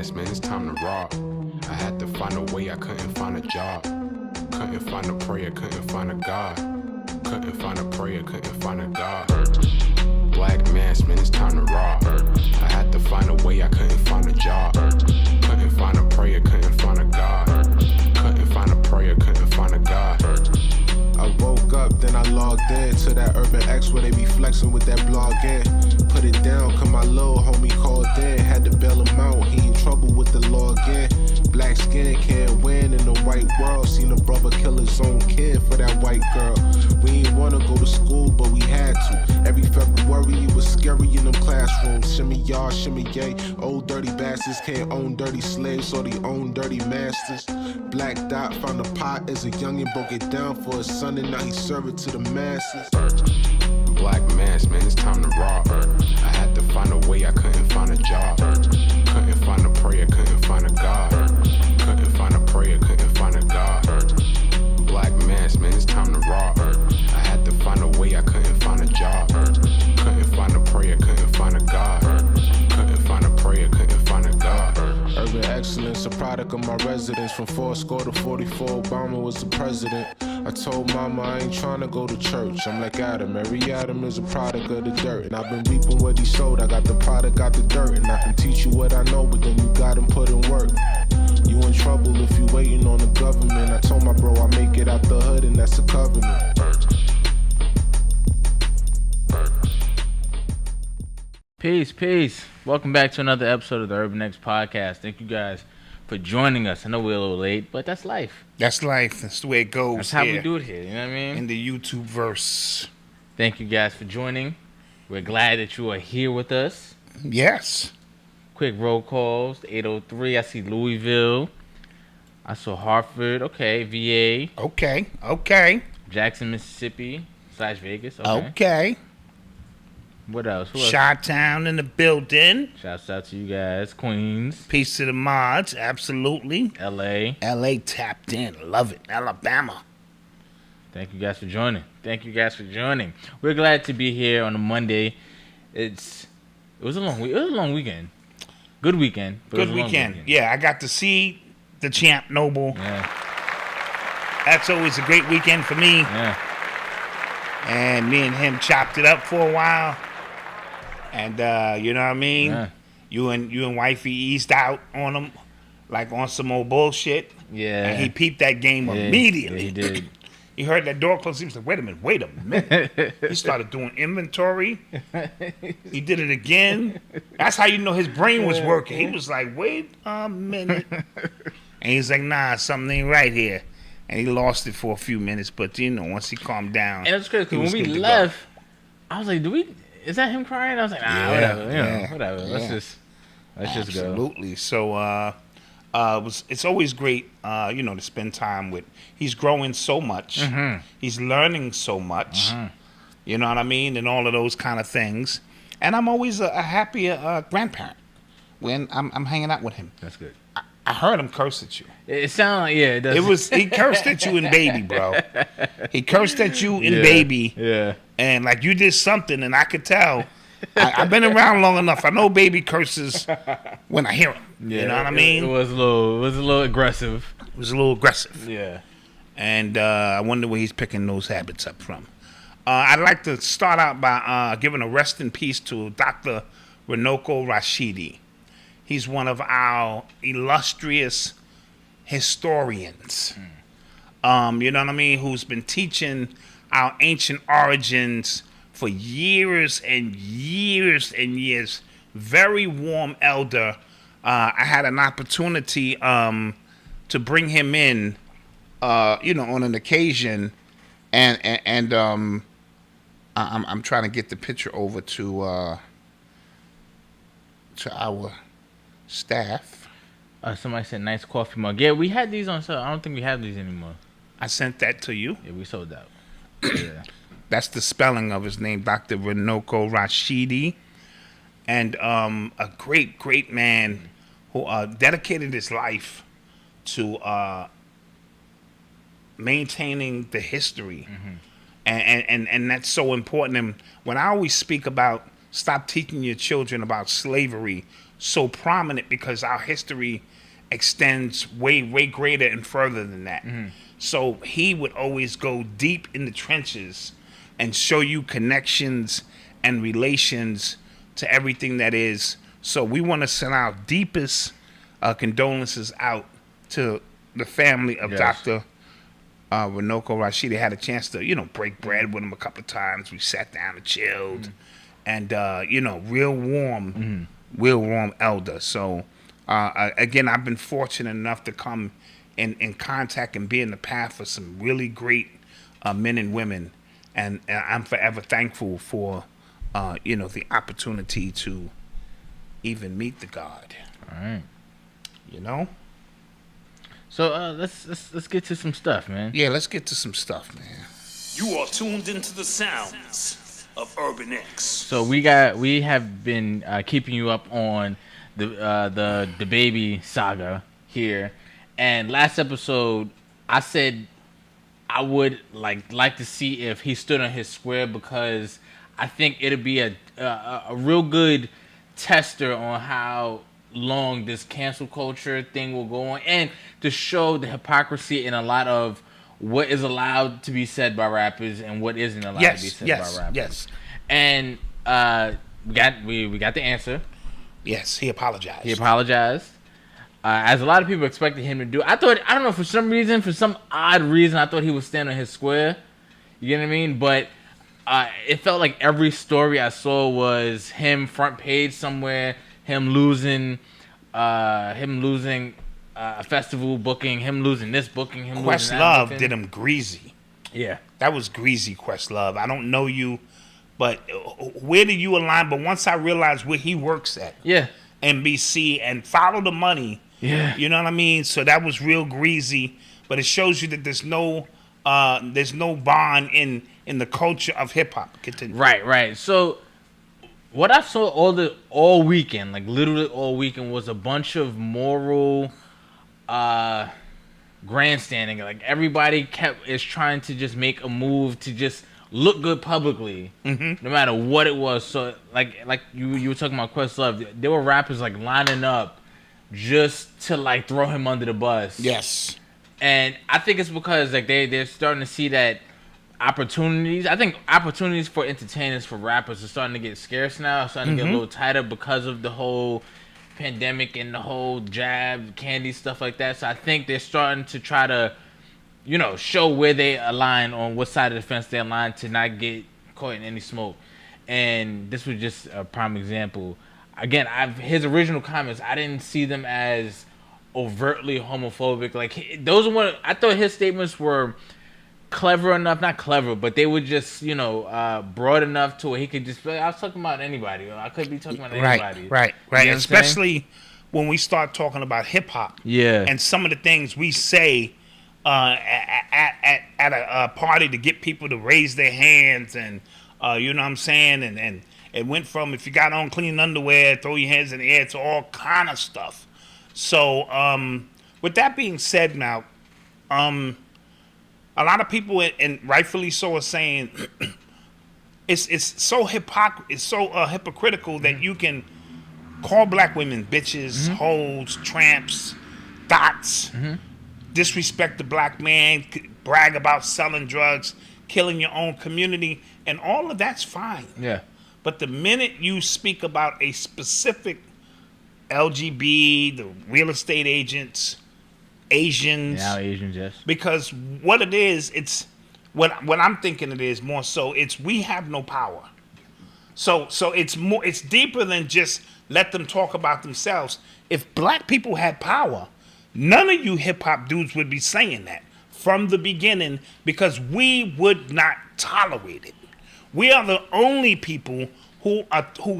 mask, man, it's time to rob. I had to find a way, I couldn't find a job. Couldn't find a prayer, couldn't find a God. Couldn't find a prayer, couldn't find a God. Black mask, man, it's time to rob. I had to find a way, I couldn't find a job. Couldn't find a prayer, couldn't find a God. Couldn't find a prayer, couldn't find a God. I woke up, then I logged in to that Urban X where they be flexing with that blog in. Put it down, cause my little homie called in. Had to bail him out, he in trouble with the law again. Black skin can't win in the white world. Seen a brother kill his own kid for that white girl. We ain't wanna go to school, but we had to. Every February it was scary in them classrooms. Shimmy y'all, shimmy yay. Old dirty bastards can't own dirty slaves, so they own dirty masters. Black Dot found a pot as a youngin', broke it down for his son, and now he serve it to the masses. Black mask, man, it's time to rob. I had to find a way, I couldn't find a job. Couldn't find a prayer, couldn't find a God. Couldn't find a prayer, couldn't find a God. Black mask, man, it's time to rob. I had to find a way, I couldn't find a job. Couldn't find a prayer, couldn't find a God. Couldn't find a prayer, couldn't find a God. Urban excellence, a product of my residence. From 4 to 44, Obama was the president. I told mama I ain't trying to go to church. I'm like Adam, every Adam is a product of the dirt. And I've been reaping what he sowed. I got the product, got the dirt. And I can teach you what I know, but then you gotta put in work. You in trouble if you waiting on the government. I told my bro I make it out the hood, and that's a covenant. Peace. Welcome back to another episode of the Urban X Podcast. Thank you guys for joining us. I know we're a little late, but that's life. That's life. That's the way it goes. That's how we do it here. You know what I mean? In the YouTube verse. Thank you guys for joining. We're glad that you are here with us. Yes. Quick roll calls. 803. I see Louisville. I saw Hartford. Okay. VA. Okay. Jackson, Mississippi / Vegas. Okay. What else? Who else? Chi-Town in the building. Shouts out to you guys. Queens. Peace to the mods. Absolutely. LA. LA tapped in. Love it. Alabama. Thank you guys for joining. We're glad to be here on a Monday. It was a long weekend. Good weekend. Good weekend. Yeah, I got to see the Champ Noble. Yeah. That's always a great weekend for me. Yeah. And me and him chopped it up for a while. And you know what I mean? Yeah. You and wifey eased out on him like on some old bullshit. Yeah. And he peeped that game immediately. Yeah, he did. He heard that door close. He was like, wait a minute. He started doing inventory. He did it again. That's how you know his brain was working. He was like, wait a minute. And he's like, nah, something ain't right here. And he lost it for a few minutes. But, you know, once he calmed down. And it's crazy because when we left, I was like, is that him crying? I was like, nah, whatever. Let's just go. Absolutely. So, it's always great, to spend time with. He's growing so much. Mm-hmm. He's learning so much. Mm-hmm. You know what I mean? And all of those kind of things. And I'm always a happy grandparent when I'm hanging out with him. That's good. I heard him curse at you. It sounded like, yeah, it does. He cursed at you in baby, bro. He cursed at you in baby. Yeah. And like you did something, and I could tell. I've been around long enough. I know baby curses when I hear him. Yeah, you know what I mean? It was a little aggressive. It was a little aggressive. Yeah. And I wonder where he's picking those habits up from. I'd like to start out by giving a rest in peace to Dr. Runoko Rashidi. He's one of our illustrious historians. You know what I mean? Who's been teaching our ancient origins for years and years and years. Very warm elder. I had an opportunity to bring him in, on an occasion, and I'm trying to get the picture over to our staff. Somebody said nice coffee mug. Yeah, we had these on sale. I don't think we have these anymore. I sent that to you. Yeah, we sold out. Yeah. That's the spelling of his name, Dr. Runoko Rashidi. And a great, great man who dedicated his life to maintaining the history. Mm-hmm. And that's so important. And when I always speak about stop teaching your children about slavery so prominent because our history extends way greater and further than that. So he would always go deep in the trenches and show you connections and relations to everything that is. So we want to send our deepest condolences out to the family of Dr. Runoko Rashidi. Had a chance to, break bread with him a couple of times. We sat down and chilled, and real warm elder. So again, I've been fortunate enough to come in contact and be in the path of some really great men and women, and I'm forever thankful for the opportunity to even meet the God. All right. So let's get to some stuff, man. Yeah, let's get to some stuff, man. You are tuned into the sounds of Urban X. So we have been keeping you up on the Dababy saga here, and last episode I said I would like to see if he stood on his square, because I think it'd be a real good tester on how long this cancel culture thing will go on, and to show the hypocrisy in a lot of what is allowed to be said by rappers and what isn't allowed to be said by rappers. Yes. And we got the answer. Yes, he apologized. He apologized. As a lot of people expected him to do. I don't know, for some odd reason, I thought he would stand on his square. You know what I mean? But it felt like every story I saw was him front page somewhere, him losing a festival booking, him losing this booking, him losing that Questlove booking. did him greasy. Yeah. That was greasy, Questlove. I don't know you, but where do you align? But once I realized where he works at, Yeah. NBC, and follow the money, Yeah. you know what I mean? So that was real greasy, but it shows you that there's no bond in the culture of hip hop. Continue. Right. So what I saw all weekend, like literally all weekend, was a bunch of moral grandstanding. Like everybody is trying to just make a move to just look good publicly, no matter what it was. So like you were talking about Questlove, there were rappers like lining up just to like throw him under the bus. Yes. And I think it's because like they're starting to see that opportunities. I think opportunities for entertainers, for rappers, are starting to get scarce now. Starting to get a little tighter because of the whole pandemic and the whole jab, candy, stuff like that. So I think they're starting to try to, show where they align, on what side of the fence they align, to not get caught in any smoke. And this was just a prime example. Again, his original comments, I didn't see them as overtly homophobic. Like those are I thought his statements were clever enough, not clever, but they were just broad enough to where he could just be like, I was talking about anybody, or I could be talking about anybody. Right. You know what I'm Especially when we start talking about hip hop. Yeah. And some of the things we say at a party to get people to raise their hands, and you know what I'm saying, and it went from, if you got on clean underwear, throw your hands in the air, to all kind of stuff. So with that being said, now a lot of people, and rightfully so, are saying it's so hypocritical that you can call black women bitches, hoes, tramps, dots, disrespect the black man, brag about selling drugs, killing your own community, and all of that's fine. Yeah. But the minute you speak about a specific LGB, the real estate agents, Asians, Now Asians, yes. because what it is, it's what I'm thinking it is more so, it's we have no power. So it's deeper than just let them talk about themselves. If black people had power, none of you hip hop dudes would be saying that from the beginning, because we would not tolerate it. We are the only people who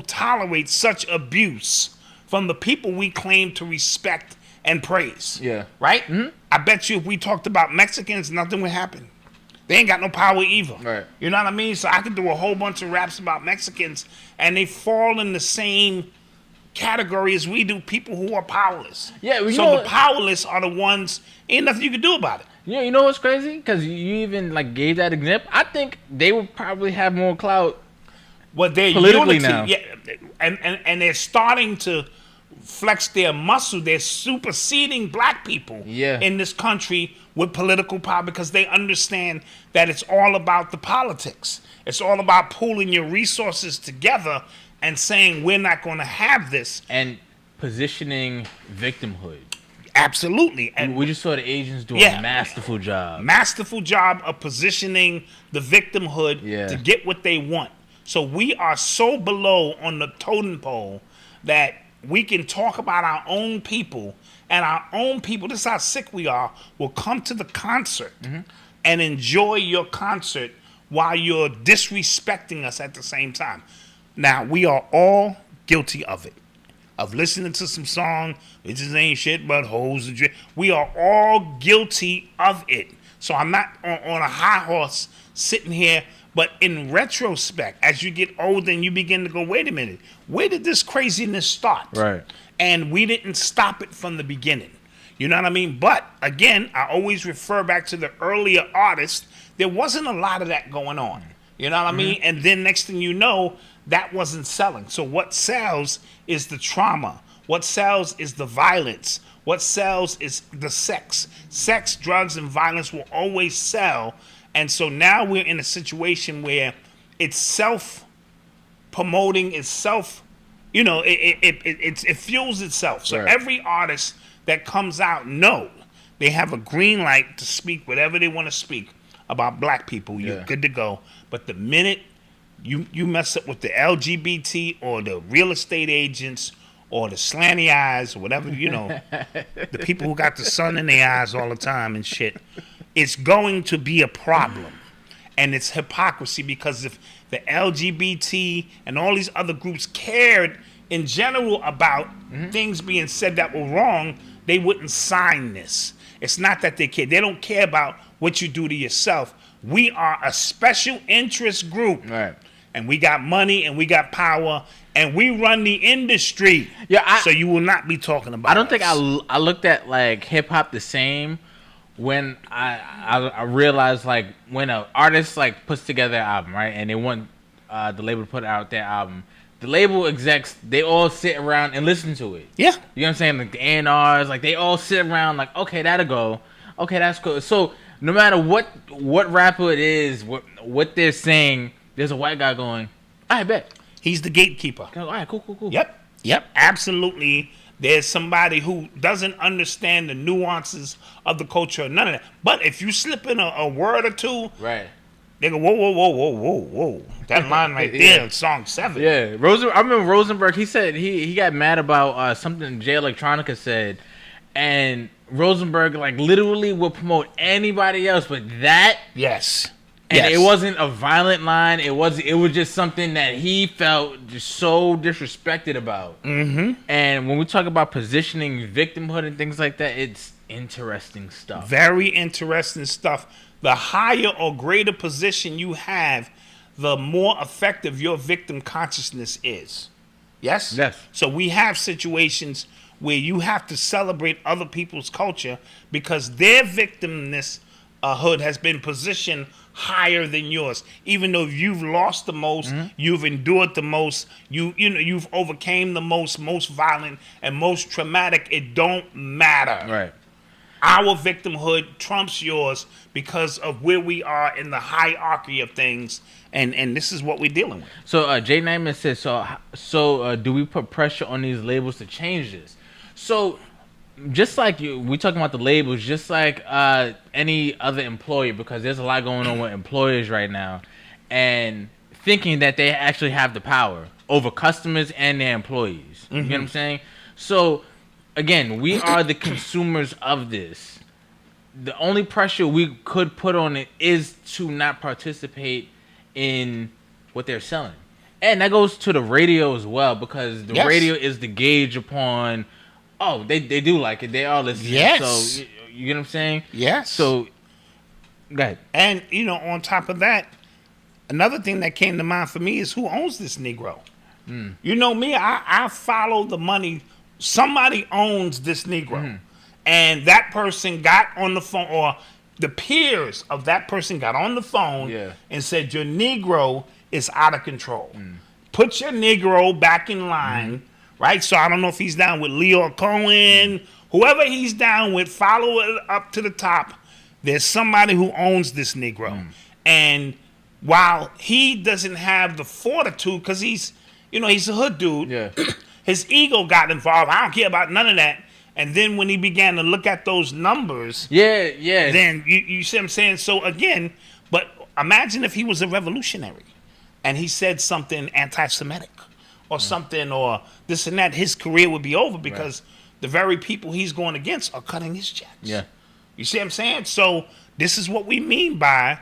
tolerate such abuse from the people we claim to respect and praise. Yeah. Right? I bet you if we talked about Mexicans, nothing would happen. They ain't got no power either. Right. You know what I mean? So I could do a whole bunch of raps about Mexicans, and they fall in the same category as we do, people who are powerless. Yeah, well, so the powerless are the ones, ain't nothing you can do about it. Yeah, you know what's crazy? Because you even like gave that example. I think they would probably have more clout Well, they're politically unity, now. yeah, and they're starting to flex their muscle. They're superseding black people in this country with political power because they understand that it's all about the politics. It's all about pooling your resources together and saying we're not going to have this. And positioning victimhood. Absolutely. And we just saw the Asians do a masterful job. Masterful job of positioning the victimhood to get what they want. So we are so below on the totem pole that we can talk about our own people, and our own people, this is how sick we are, will come to the concert and enjoy your concert while you're disrespecting us at the same time. Now, we are all guilty of it, of listening to some song, it just ain't shit but hoes and drink. We are all guilty of it. So I'm not on a high horse sitting here, but in retrospect, as you get older and you begin to go, wait a minute, where did this craziness start? Right. And we didn't stop it from the beginning. You know what I mean? But again, I always refer back to the earlier artists. There wasn't a lot of that going on. You know what I mean? And then next thing you know, that wasn't selling. So what sells is the trauma. What sells is the violence. What sells is the sex. Sex, drugs, and violence will always sell. And so now we're in a situation where it's self-promoting, it's self, it fuels itself. So every artist that comes out, they have a green light to speak whatever they want to speak about black people. You're good to go. But the minute you mess up with the LGBT or the real estate agents or the slanty eyes or whatever, the people who got the sun in their eyes all the time and shit, it's going to be a problem. And it's hypocrisy, because if the LGBT and all these other groups cared in general about things being said that were wrong, they wouldn't sign this. It's not that they care. They don't care about what you do to yourself. We are a special interest group. Right. And we got money and we got power and we run the industry. So you will not be talking about I don't us. think I looked at like hip hop the same when I realized, like, when an artist like puts together an album, right, and they want the label to put out their album, the label execs, they all sit around and listen to it. Yeah. You know what I'm saying? Like the A&Rs, like they all sit around like, okay, that'll go. Okay, that's cool. So no matter what rapper it is, what they're saying, there's a white guy going, I bet. He's the gatekeeper. All right, cool. Yep, absolutely. There's somebody who doesn't understand the nuances of the culture, none of that. But if you slip in a word or two, right, they go, whoa. That line right there in song 7. Yeah, I remember Rosenberg, he said he got mad about something Jay Electronica said, and Rosenberg like literally would promote anybody else but that. Yes. And it wasn't a violent line. It was just something that he felt just so disrespected about. Mm-hmm. And when we talk about positioning victimhood and things like that, it's interesting stuff. Very interesting stuff. The higher or greater position you have, the more effective your victim consciousness is. Yes? Yes. So we have situations where you have to celebrate other people's culture because their victimness hood has been positioned higher than yours. Even though you've lost the most, you've endured the most, you've overcame the most violent and most traumatic, it don't matter. Right. Our victimhood trumps yours because of where we are in the hierarchy of things, and this is what we're dealing with. So Jay Nyman says, so do we put pressure on these labels to change this? So just like we talking about the labels, just like any other employer, because there's a lot going on with employers right now, and thinking that they actually have the power over customers and their employees. You get what I'm saying? So again, we are the consumers of this. The only pressure we could put on it is to not participate in what they're selling. And that goes to the radio as well, because the radio is the gauge upon, they do like it. They are listening. Yes. So, you get what I'm saying? Yes. So, go ahead. And, on top of that, another thing that came to mind for me is who owns this Negro? You know me, I follow the money. Somebody owns this Negro. And that person got on the phone, or the peers of that person got on the phone and said, your Negro is out of control. Put your Negro back in line, right? So I don't know if he's down with Leo Cohen, whoever he's down with, follow it up to the top. There's somebody who owns this Negro. And while he doesn't have the fortitude, because he's a hood dude, his ego got involved. I don't care about none of that. And then when he began to look at those numbers, then you see what I'm saying? So again, but imagine if he was a revolutionary and he said something anti-Semitic or something or this and that, his career would be over because the very people he's going against are cutting his checks. Yeah. You see what I'm saying? So this is what we mean by,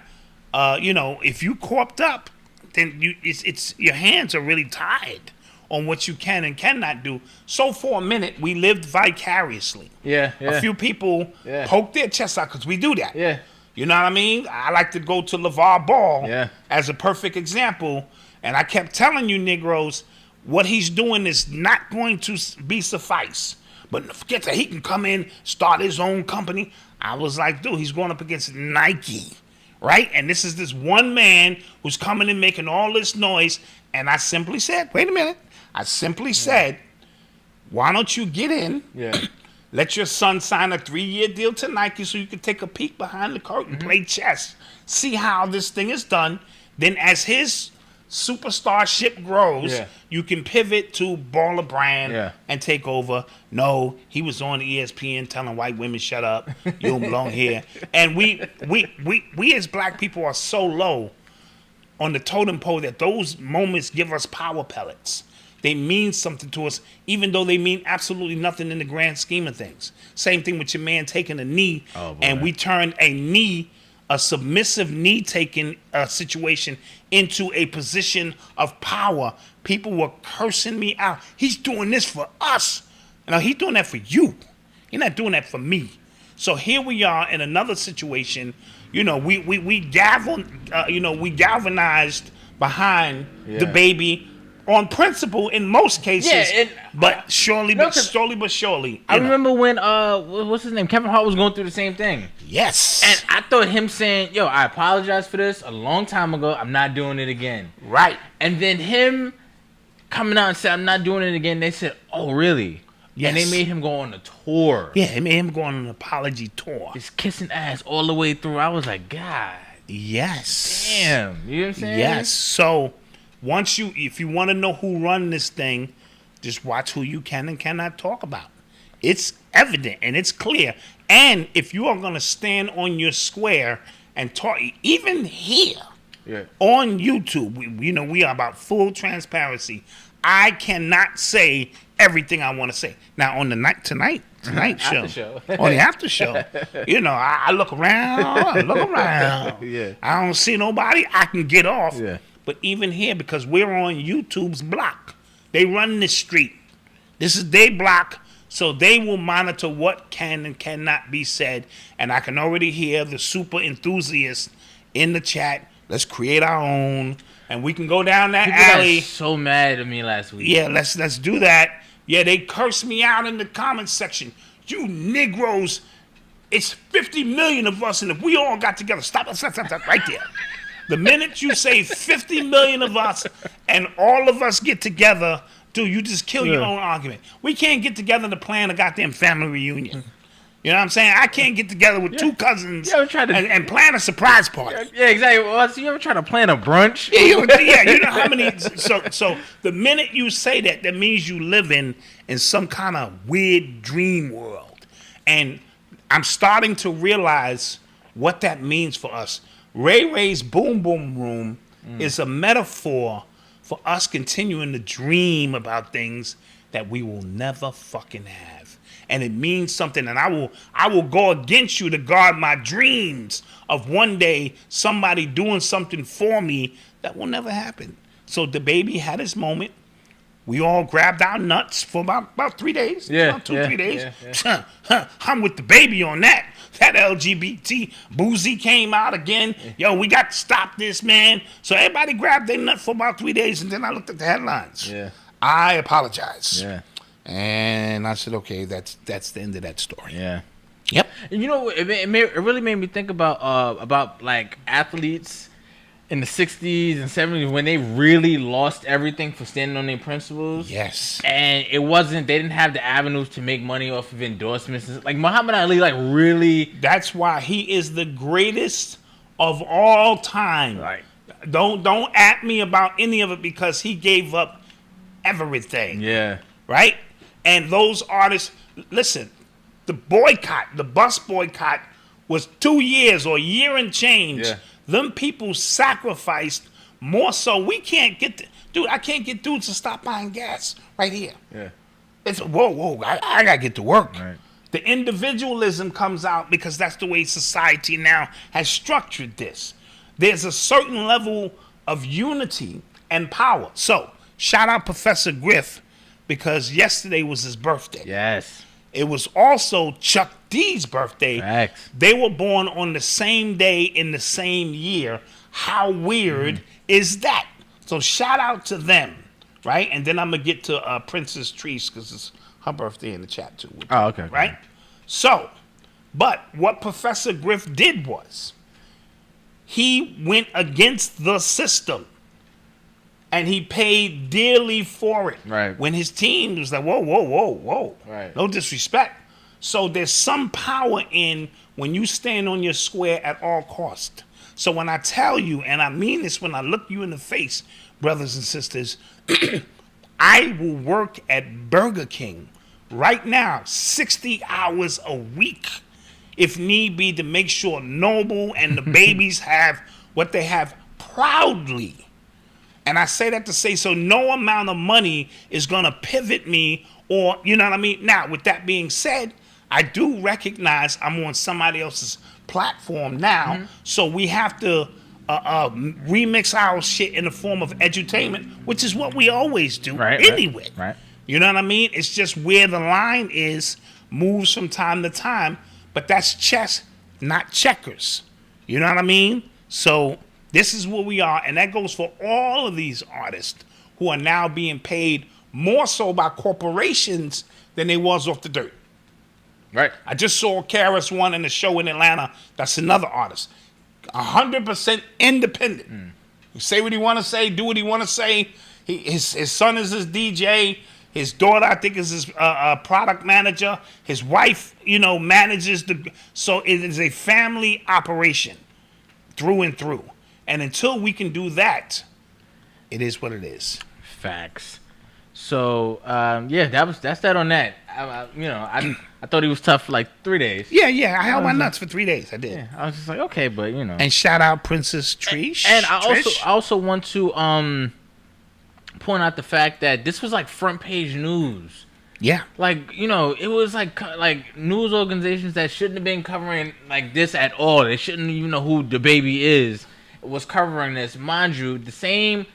if you corked up, then it's your hands are really tied on what you can and cannot do. So for a minute, we lived vicariously. Yeah. A few people poke their chests out because we do that. Yeah. You know what I mean? I like to go to LeVar Ball as a perfect example. And I kept telling you Negroes, what he's doing is not going to be suffice. But forget that he can come in, start his own company. I was like, dude, he's going up against Nike, right? And this is this one man who's coming and making all this noise. And I simply said, wait a minute. I simply said, why don't you get in? Yeah. Let your son sign a 3-year deal to Nike so you can take a peek behind the curtain, play chess, see how this thing is done. Then as his superstar ship grows, you can pivot to Baller Brand and take over. No, he was on ESPN telling white women, shut up, you don't belong here. And we as black people are so low on the totem pole that those moments give us power pellets. They mean something to us, even though they mean absolutely nothing in the grand scheme of things. Same thing with your man taking a knee, and we turned a submissive knee-taking situation into a position of power. People were cursing me out. He's doing this for us. No, he's doing that for you. He's not doing that for me. So here we are in another situation. We galvanized behind the baby. On principle, in most cases, but slowly but surely. I remember when what's his name, Kevin Hart was going through the same thing. Yes, and I thought him saying, "Yo, I apologize for this a long time ago. I'm not doing it again." Right, and then him coming out and saying, "I'm not doing it again." They said, "Oh, really?" Yes. And they made him go on a tour. Yeah, they made him go on an apology tour. Just kissing ass all the way through. I was like, God, yes, damn. You know what I'm saying? Yes. So. If you want to know who run this thing, just watch who you can and cannot talk about. It's evident and it's clear. And if you are going to stand on your square and talk, even here on YouTube, we are about full transparency. I cannot say everything I want to say. Now on the tonight show, on the after show, I look around, Yeah. I don't see nobody. I can get off. Yeah. But even here, because we're on YouTube's block, they run this street. This is their block, so they will monitor what can and cannot be said. And I can already hear the super enthusiasts in the chat. Let's create our own, and we can go down that alley. Got so mad at me last week. Yeah, let's do that. Yeah, they cursed me out in the comments section. You Negroes, it's 50 million of us, and if we all got together, stop right there. The minute you say 50 million of us and all of us get together, dude, you just kill your own argument. We can't get together to plan a goddamn family reunion. You know what I'm saying? I can't get together with two cousins and plan a surprise party. Yeah, exactly. Well, you ever try to plan a brunch? Yeah, you know how many... So the minute you say that means you live in some kind of weird dream world. And I'm starting to realize what that means for us. Ray Ray's Boom Boom Room is a metaphor for us continuing to dream about things that we will never fucking have. And it means something, and I will go against you to guard my dreams of one day somebody doing something for me that will never happen. So Dababy had his moment. We all grabbed our nuts for about 3 days. Yeah. 3 days. Yeah. I'm with Dababy on that. That LGBT boozy came out again. Yo, we got to stop this, man. So everybody grabbed their nut for about 3 days, and then I looked at the headlines. Yeah. I apologize. Yeah. And I said, okay, that's the end of that story. Yeah. Yep. And it really made me think about like athletes in the 60s and 70s when they really lost everything for standing on their principles. Yes. And it wasn't, they didn't have the avenues to make money off of endorsements. Like Muhammad Ali, like really. That's why he is the greatest of all time. Right. Don't at me about any of it because he gave up everything. Yeah. Right? And those artists, listen, the bus boycott was 2 years or a year and change. Yeah. Them people sacrificed more so. We can't get, dude, I can't get dudes to stop buying gas right here. Yeah. It's, whoa, I got to get to work. Right. The individualism comes out because that's the way society now has structured this. There's a certain level of unity and power. So, shout out Professor Griff because yesterday was his birthday. Yes. It was also Chuck D's birthday. Facts. They were born on the same day in the same year. How weird is that? So, shout out to them, right? And then I'm going to get to Princess Treese because it's her birthday in the chat too. Oh, okay. Right? So, but what Professor Griff did was he went against the system and he paid dearly for it. Right. When his team was like, whoa. Right. No disrespect. So there's some power in when you stand on your square at all cost. So when I tell you, and I mean this when I look you in the face, brothers and sisters, I will work at Burger King right now, 60 hours a week, if need be, to make sure Noble and the babies have what they have proudly. And I say that to say, so no amount of money is going to pivot me or, you know what I mean? Now, with that being said, I do recognize I'm on somebody else's platform now, so we have to remix our shit in the form of edutainment, which is what we always do anyway. Right. You know what I mean? It's just where the line is moves from time to time, but that's chess, not checkers. You know what I mean? So this is where we are, and that goes for all of these artists who are now being paid more so by corporations than they was off the dirt. Right. I just saw Karis one in the show in Atlanta. That's another artist. 100% independent. You say what he want to say, do what he want to say. His son is his DJ. His daughter, I think, is his product manager. His wife, manages the. So it is a family operation through and through. And until we can do that, it is what it is. Facts. So that's that on that. I thought he was tough for like 3 days. Yeah. I held my nuts for 3 days. I did. Yeah, I was just like, okay, but And shout out Princess Trish. And I also want to point out the fact that this was like front page news. Yeah. Like, it was like news organizations that shouldn't have been covering like this at all. They shouldn't even know who Dababy is. Was covering this. Mind you, the same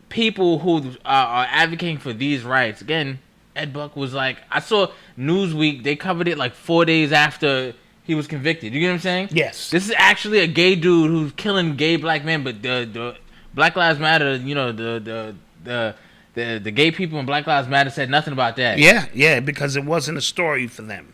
people who are advocating for these rights. Again, Ed Buck was like, I saw Newsweek, they covered it like 4 days after he was convicted. You get what I'm saying? Yes. This is actually a gay dude who's killing gay black men, but the Black Lives Matter, the gay people in Black Lives Matter said nothing about that. Yeah, because it wasn't a story for them.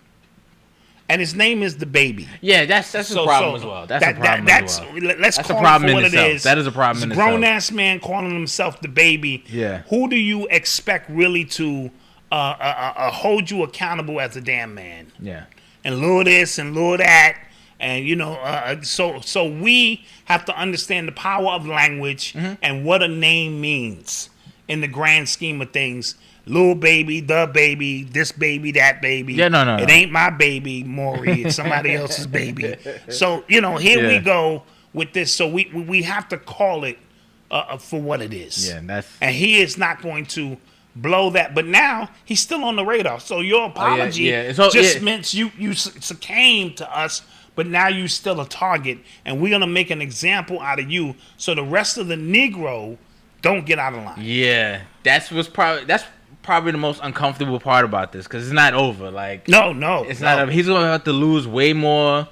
And his name is Dababy. Yeah, that's a problem as well. That's a problem as well. Let's that's call a problem it for in what itself. it is. That is a problem in itself. Grown-ass man calling himself Dababy. Yeah. Who do you expect really to hold you accountable as a damn man? Yeah. And lure this and lure that. And, so we have to understand the power of language and what a name means in the grand scheme of things. Lil baby, the baby, this baby, that baby. Yeah, no. It ain't my baby, Maury. It's somebody else's baby. So, here we go with this. So we have to call it for what it is. Yeah, and he is not going to blow that. But now he's still on the radar. So your apology meant you succumbed to us. But now you still a target, and we're gonna make an example out of you, so the rest of the Negro don't get out of line. Yeah, that's probably the most uncomfortable part about this, because it's not over. Like no, it's not over. He's gonna have to lose way more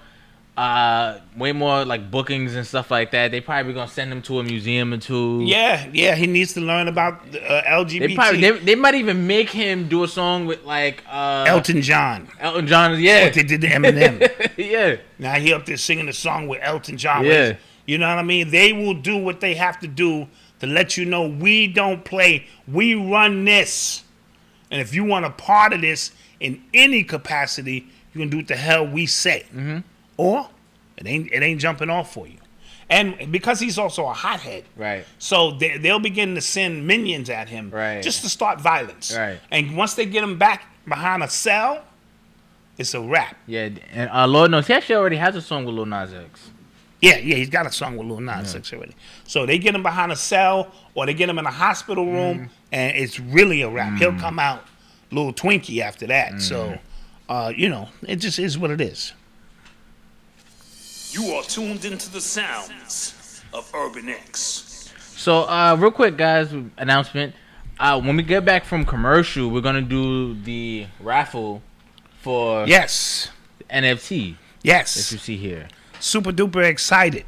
like bookings and stuff like that. They probably gonna send him to a museum or two. Yeah, he needs to learn about LGBT. They might even make him do a song with like Elton John. Yeah. What they did to Eminem. Yeah. Now he up there singing a song with Elton John. Yeah. You know what I mean? They will do what they have to do to let you know we don't play. We run this. And if you want a part of this in any capacity, you can do what the hell we say. Mm-hmm. Or it ain't jumping off for you. And because he's also a hothead, right? So they'll begin to send minions at him, right, just to start violence, right? And once they get him back behind a cell, it's a wrap. Yeah, and Lord knows he actually already has a song with Lil Nas X. Yeah, he's got a song with Lil Nas X already. So they get him behind a cell, or they get him in a hospital room, and it's really a wrap. He'll come out little Twinkie after that. So, it just is what it is. You are tuned into the sounds of Urban X. So, real quick, guys, announcement. When we get back from commercial, we're going to do the raffle for NFT. Yes. That you see here. Super duper excited.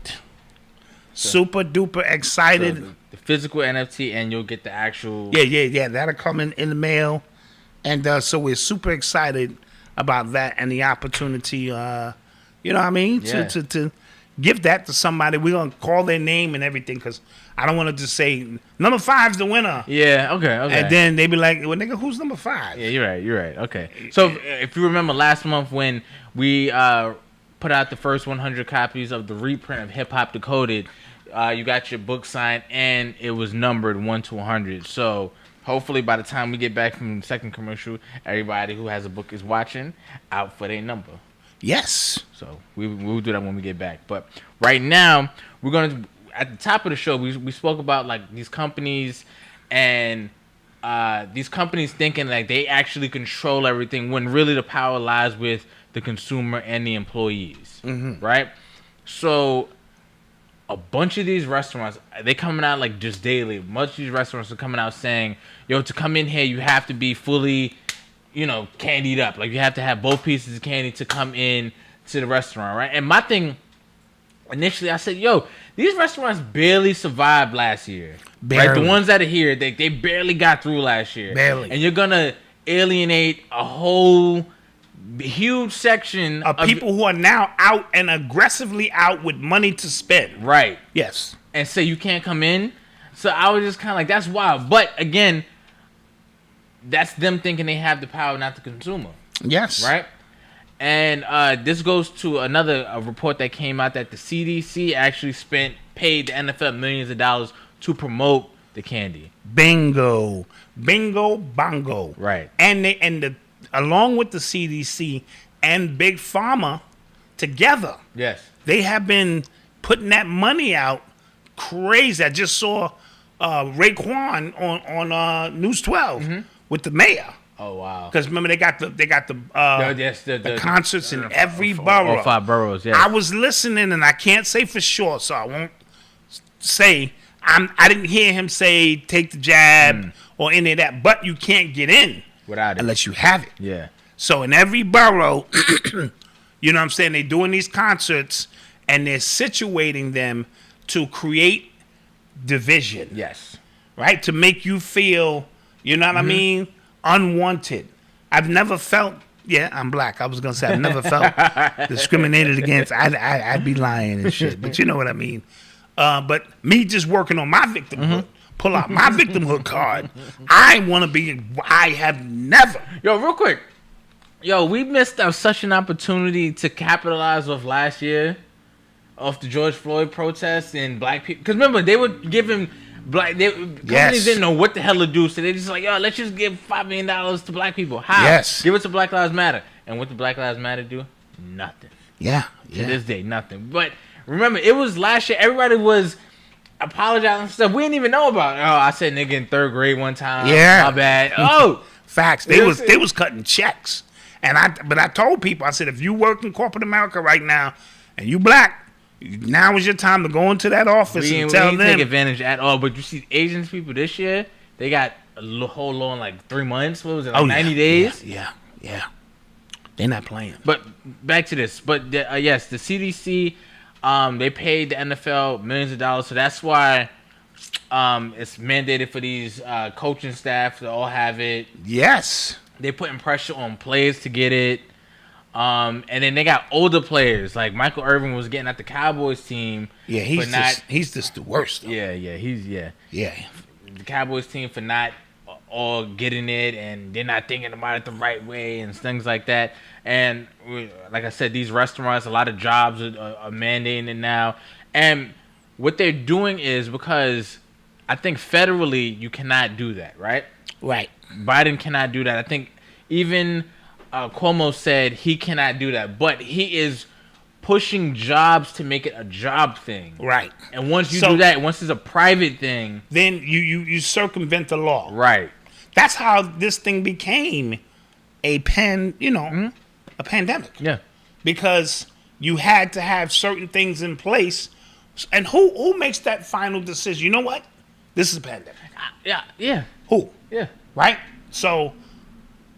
Super duper excited. So the physical NFT, and you'll get the actual. Yeah. That'll come in the mail. And so we're super excited about that and the opportunity, you know what I mean? Yeah. To give that to somebody. We're going to call their name and everything because I don't want to just say, number 5's the winner. Yeah, okay. And then they be like, well, nigga, who's number 5? Yeah, you're right. Okay. So if you remember last month when we put out the first 100 copies of the reprint of Hip Hop Decoded, you got your book signed, and it was numbered 1 to 100. So hopefully by the time we get back from the second commercial, everybody who has a book is watching out for their number. Yes. So we'll do that when we get back. But right now, we're going to, at the top of the show, we spoke about like these companies and these companies thinking like they actually control everything when really the power lies with the consumer and the employees, right? So a bunch of these restaurants, they coming out like just daily. Much of these restaurants are coming out saying, yo, to come in here, you have to be fully, candied up. Like you have to have both pieces of candy to come in to the restaurant, right? And my thing, initially, I said, yo, these restaurants barely survived last year. Barely. Right? The ones that are here, they barely got through last year. Barely. And you're going to alienate a whole huge section of people who are now out and aggressively out with money to spend. Right. Yes. And say you can't come in. So I was just kind of like, that's wild. But again, that's them thinking they have the power, not the consumer. Yes. Right? And this goes to another report that came out that the CDC actually paid the NFL millions of dollars to promote the candy. Bingo, bongo. Right. And along with the CDC and Big Pharma together. Yes. They have been putting that money out crazy. I just saw Raekwon on News 12 with the mayor. Oh wow! Because remember they got the concerts in every borough. All 5 boroughs. Yeah. I was listening, and I can't say for sure, so I won't say. I didn't hear him say take the jab or any of that. But you can't get in without it unless you have it. Yeah. So in every borough, you know what I'm saying, they're doing these concerts and they're situating them to create division. Yes. Right? To make you feel, you know what I mean, unwanted. I've never felt, I'm black. I was going to say I've never felt discriminated against. I'd be lying and shit, but you know what I mean. But me just working on my victimhood, pull out my victimhood card. I have never. Yo, real quick. Yo, we missed out such an opportunity to capitalize off last year, off the George Floyd protests and black people. Because remember, they were giving companies didn't know what the hell to do, so they just like, yo, let's just give $5 million to black people. How? Yes. Give it to Black Lives Matter. And what did Black Lives Matter do? Nothing. Yeah. To this day, nothing. But remember, it was last year. Everybody was apologizing and stuff we didn't even know about. Oh, I said nigga in 3rd grade one time. Yeah. My bad. Oh. Facts. They was cutting checks. But I told people, I said, if you work in corporate America right now and you black, now is your time to go into that office and tell them. We ain't take advantage at all. But you see, Asian people this year, they got a whole law in like 3 months. What was it, 90 days? Yeah. They're not playing. But back to this. But yes, the CDC, they paid the NFL millions of dollars. So that's why it's mandated for these coaching staff to all have it. Yes. They're putting pressure on players to get it. And then they got older players like Michael Irvin was getting at the Cowboys team. Yeah, he's just the worst. Though. Yeah. The Cowboys team for not all getting it, and they're not thinking about it the right way and things like that. And like I said, these restaurants, a lot of jobs are mandating it now. And what they're doing is because I think federally you cannot do that, right? Right. Biden cannot do that. I think even Cuomo said he cannot do that, but he is pushing jobs to make it a job thing. Right. And once you do that, once it's a private thing, then you circumvent the law. Right. That's how this thing became a pandemic. Yeah. Because you had to have certain things in place. And who makes that final decision? You know what? This is a pandemic. Yeah. Who? Yeah. Right? So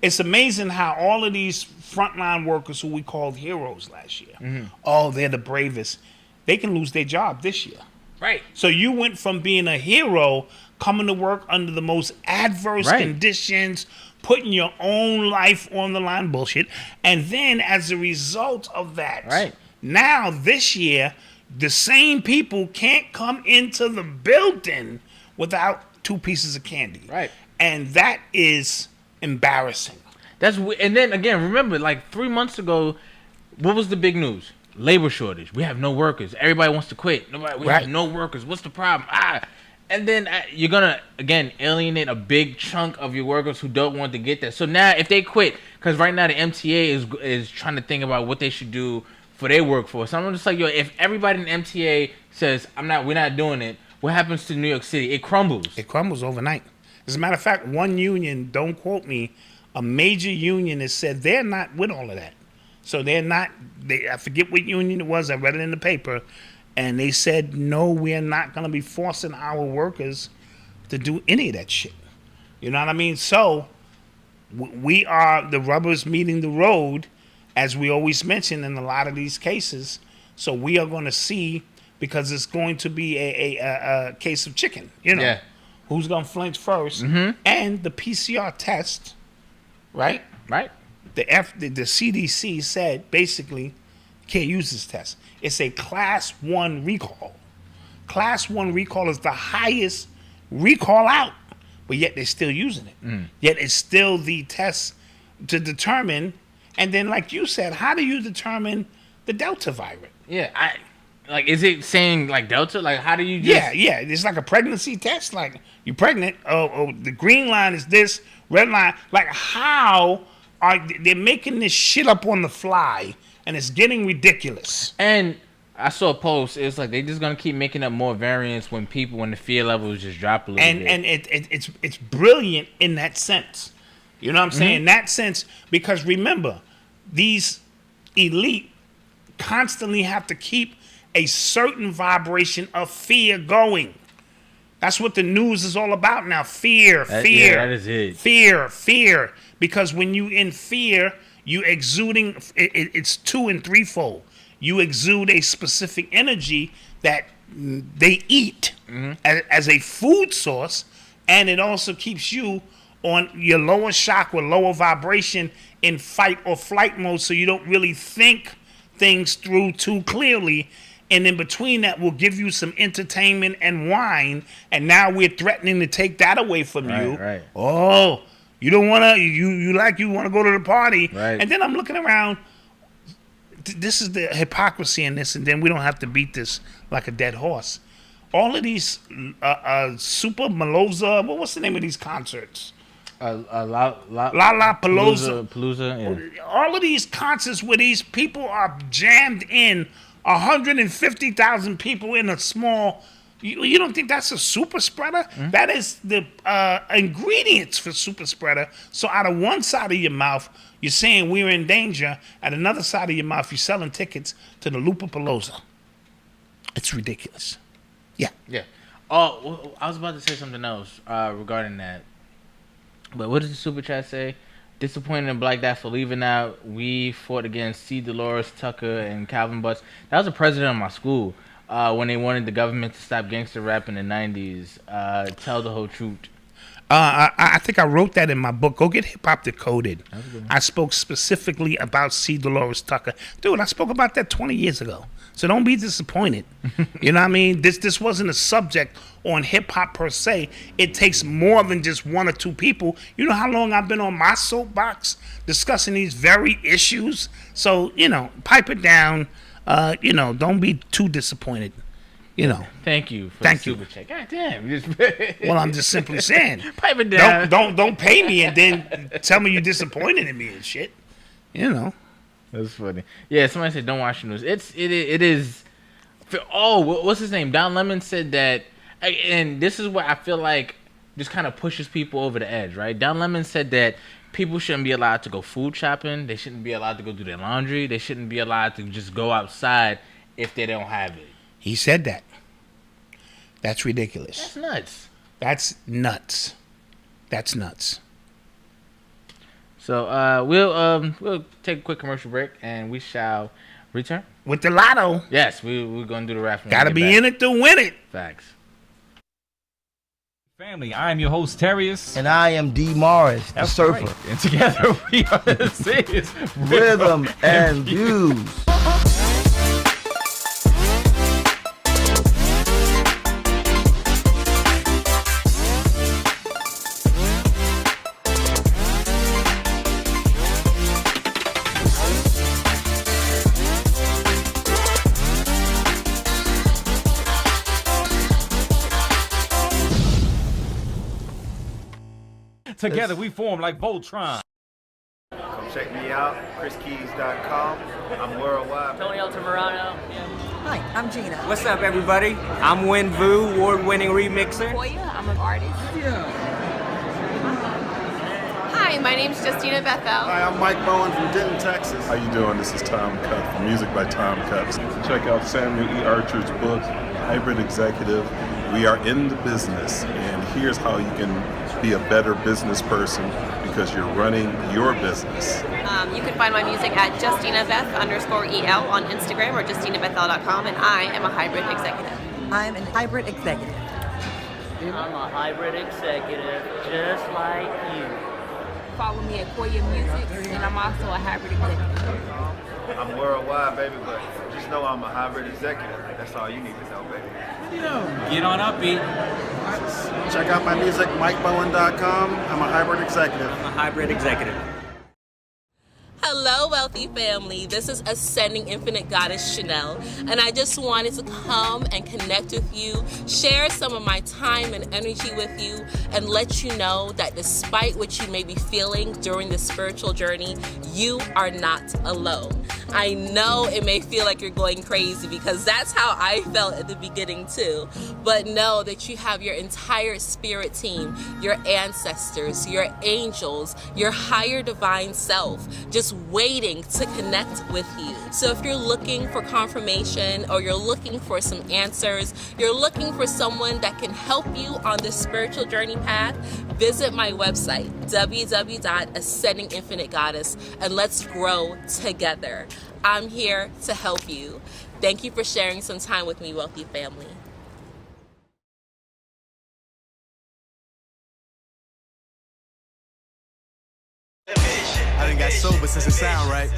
it's amazing how all of these frontline workers who we called heroes last year, oh, they're the bravest. They can lose their job this year. Right. So you went from being a hero, coming to work under the most adverse conditions, putting your own life on the line, bullshit. And then as a result of that, now this year, the same people can't come into the building without 2 pieces of candy. Right. And that is embarrassing. And then again, remember, like 3 months ago, what was the big news? Labor shortage. We have no workers. Everybody wants to quit. We have no workers. What's the problem? And then you're gonna again alienate a big chunk of your workers who don't want to get that. So now, if they quit, because right now the MTA is trying to think about what they should do for their workforce. I'm just like, yo, if everybody in the MTA says we're not doing it, what happens to New York City? It crumbles. It crumbles overnight. As a matter of fact, one union, don't quote me, a major union has said they're not with all of that. So they're not, I forget what union it was, I read it in the paper, and they said, no, we're not going to be forcing our workers to do any of that shit. You know what I mean? So we are, the rubber's meeting the road, as we always mention in a lot of these cases. So we are going to see, because it's going to be a case of chicken, you know. Yeah. Who's going to flinch first? And the PCR test, right? Right. The CDC said, basically, you can't use this test. It's a Class 1 recall. Class 1 recall is the highest recall out, but yet they're still using it. Yet it's still the test to determine. And then, like you said, how do you determine the Delta variant? Yeah, is it saying like Delta? Like, how do you just... Yeah. It's like a pregnancy test. Like, you're pregnant. Oh, the green line is this, red line. Like, how are they're making this shit up on the fly, and it's getting ridiculous. And I saw a post. It's like they just gonna keep making up more variants when the fear levels just drop a little bit. And it's brilliant in that sense. You know what I'm saying? In that sense, because remember, these elite constantly have to keep a certain vibration of fear going. That's what the news is all about now. Fear. That is it. Fear. Because when you in fear, you exuding, it's 2 and 3-fold. You exude a specific energy that they eat as a food source, and it also keeps you on your lower chakra, lower vibration in fight or flight mode, so you don't really think things through too clearly. And in between that, will give you some entertainment and wine, and now we're threatening to take that away from you. Right. Oh, you don't want to, you want to go to the party. Right. And then I'm looking around. This is the hypocrisy in this, and then we don't have to beat this like a dead horse. All of these Super Maloza, what's the name of these concerts? Palooza. Yeah. All of these concerts where these people are jammed in, 150,000 people in a small. You don't think that's a super spreader? That is the ingredients for super spreader. So out of one side of your mouth, you're saying we're in danger. At another side of your mouth, you're selling tickets to the Lollapalooza. It's ridiculous. Yeah. Oh, I was about to say something else regarding that. But what does the super chat say? Disappointed in Black Dot for leaving out. We fought against C. Dolores Tucker and Calvin Butts. That was the president of my school when they wanted the government to stop gangster rap in the 90s. Tell the whole truth. I think I wrote that in my book. Go get Hip Hop Decoded. I spoke specifically about C. Dolores Tucker. Dude, I spoke about that 20 years ago. So don't be disappointed. You know what I mean? This wasn't a subject on hip hop per se. It takes more than just one or two people. You know how long I've been on my soapbox discussing these very issues? So, pipe it down. Don't be too disappointed. Thank you for Thank the you. super check. God damn. Well, I'm just simply saying. Pipe it down. Don't pay me and then tell me you're disappointed in me and shit. That's funny. Yeah, somebody said don't watch the news. It is. Oh, what's his name? Don Lemon said that, and this is what I feel like just kind of pushes people over the edge, right? Don Lemon said that people shouldn't be allowed to go food shopping. They shouldn't be allowed to go do their laundry. They shouldn't be allowed to just go outside if they don't have it. He said that. That's ridiculous. That's nuts. That's nuts. That's nuts. So we'll take a quick commercial break and we shall return with the lotto. Yes, we're gonna do the raffle. Gotta be in it to win it. Facts. Family, I am your host, Terrius. And I am D. Morris, the surfer. Right. And together we are the serious Rhythm and Views. Together we form like Voltron. Come check me out, chriskeys.com. I'm worldwide. Tony Altamirano. Hi, I'm Gina. What's up, everybody? I'm Win Vu, award-winning remixer. Koya, I'm an artist. Hi, my name's Justina Bethel. Hi, I'm Mike Bowen from Denton, Texas. How you doing? This is Tom Cutt from Music by Tom Cutt. Check out Samuel E. Archer's book, Hybrid Executive. We are in the business, and here's how you can be a better business person because you're running your business. You can find my music at JustinaBeth_EL on Instagram or JustinaBethel.com, and I am a hybrid executive. I'm a hybrid executive. I'm a hybrid executive, just like you. Follow me at Koya Music, and I'm also a hybrid executive. I'm worldwide, baby, but just know I'm a hybrid executive. That's all you need to know, baby. Get on up, beat. Check out my music, MikeBowen.com. I'm a hybrid executive. I'm a hybrid executive. Hello, wealthy family. This is Ascending Infinite Goddess Shanell, and I just wanted to come and connect with you, share some of my time and energy with you, and let you know that despite what you may be feeling during the spiritual journey, you are not alone. I know it may feel like you're going crazy because that's how I felt at the beginning too, but know that you have your entire spirit team, your ancestors, your angels, your higher divine self, just waiting to connect with you. So if you're looking for confirmation or you're looking for some answers, you're looking for someone that can help you on this spiritual journey path, visit my website, www.ascendinginfinitegoddess, and let's grow together. I'm here to help you. Thank you for sharing some time with me, wealthy family. I done got sober since it sound right.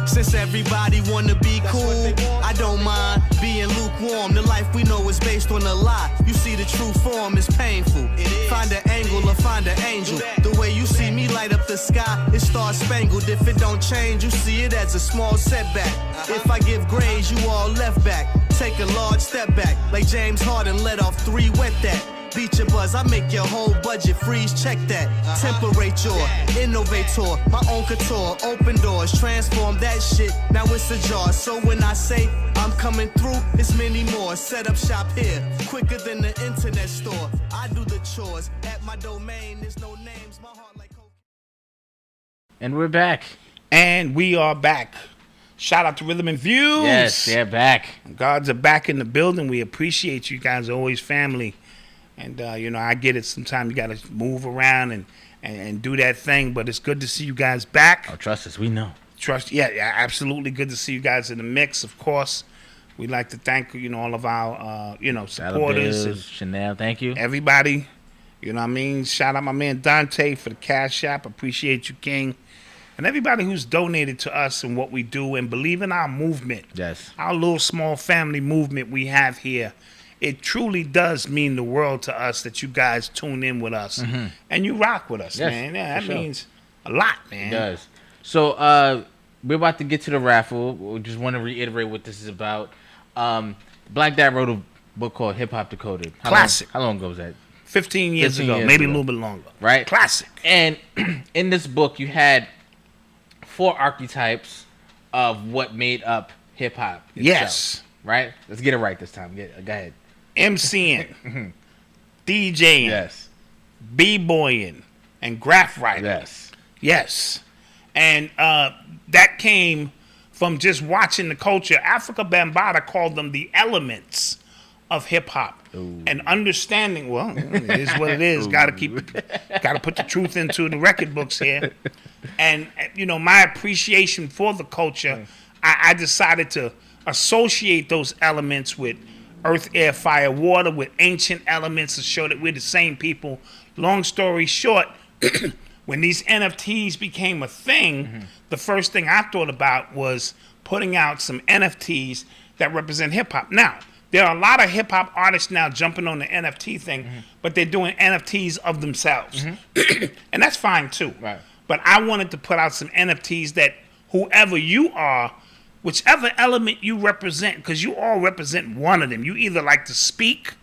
Since everybody wanna be cool, I don't mind being lukewarm. The life we know is based on a lie. You see the true form is painful. Find an angle or find an angel. The way you see me light up the sky, it star spangled. If it don't change, you see it as a small setback. If I give grades, you all left back. Take a large step back, like James Harden let off 3 wet that. Beat your buzz, I make your whole budget freeze, check that. Temperature, innovator, my own couture, open doors, transform that shit, now it's a jar. So when I say I'm coming through, it's many more. Set up shop here, quicker than the internet store. I do the chores, at my domain, there's no names, my heart like coke. And we're back. And we are back. Shout out to Rhythm and Views. Yes, they're back. Gods are back in the building. We appreciate you guys, always family. And, I get it. Sometimes you got to move around and do that thing. But it's good to see you guys back. Oh, trust us. We know. Trust. Yeah, absolutely. Good to see you guys in the mix. Of course, we'd like to thank all of our supporters. And Shanell, thank you. Everybody, you know what I mean. Shout out my man Dante for the Cash App. Appreciate you, King, and everybody who's donated to us and what we do and believe in our movement. Yes, our little small family movement we have here. It truly does mean the world to us that you guys tune in with us and you rock with us, man. Yeah, that means a lot, man. It does. So we're about to get to the raffle. We just want to reiterate what this is about. Black Dad wrote a book called Hip Hop Decoded. Classic. How long ago was that? 15 years ago, maybe a little bit longer. Right? Classic. And in this book, you had 4 archetypes of what made up hip hop. Yes. Right? Let's get it right this time. Go ahead. MCing, DJing, yes, B-boying, and graph writing. Yes. And that came from just watching the culture. Africa Bambaataa called them the elements of hip hop. And understanding, well, it is what it is. Got to put the truth into the record books here. And my appreciation for the culture, I decided to associate those elements with earth, air, fire, water, with ancient elements to show that we're the same people. Long story short, when these NFTs became a thing, the first thing I thought about was putting out some NFTs that represent hip-hop. Now, there are a lot of hip-hop artists now jumping on the NFT thing, but they're doing NFTs of themselves. And that's fine, too. Right. But I wanted to put out some NFTs that whoever you are, whichever element you represent, because you all represent one of them. You either like to speak,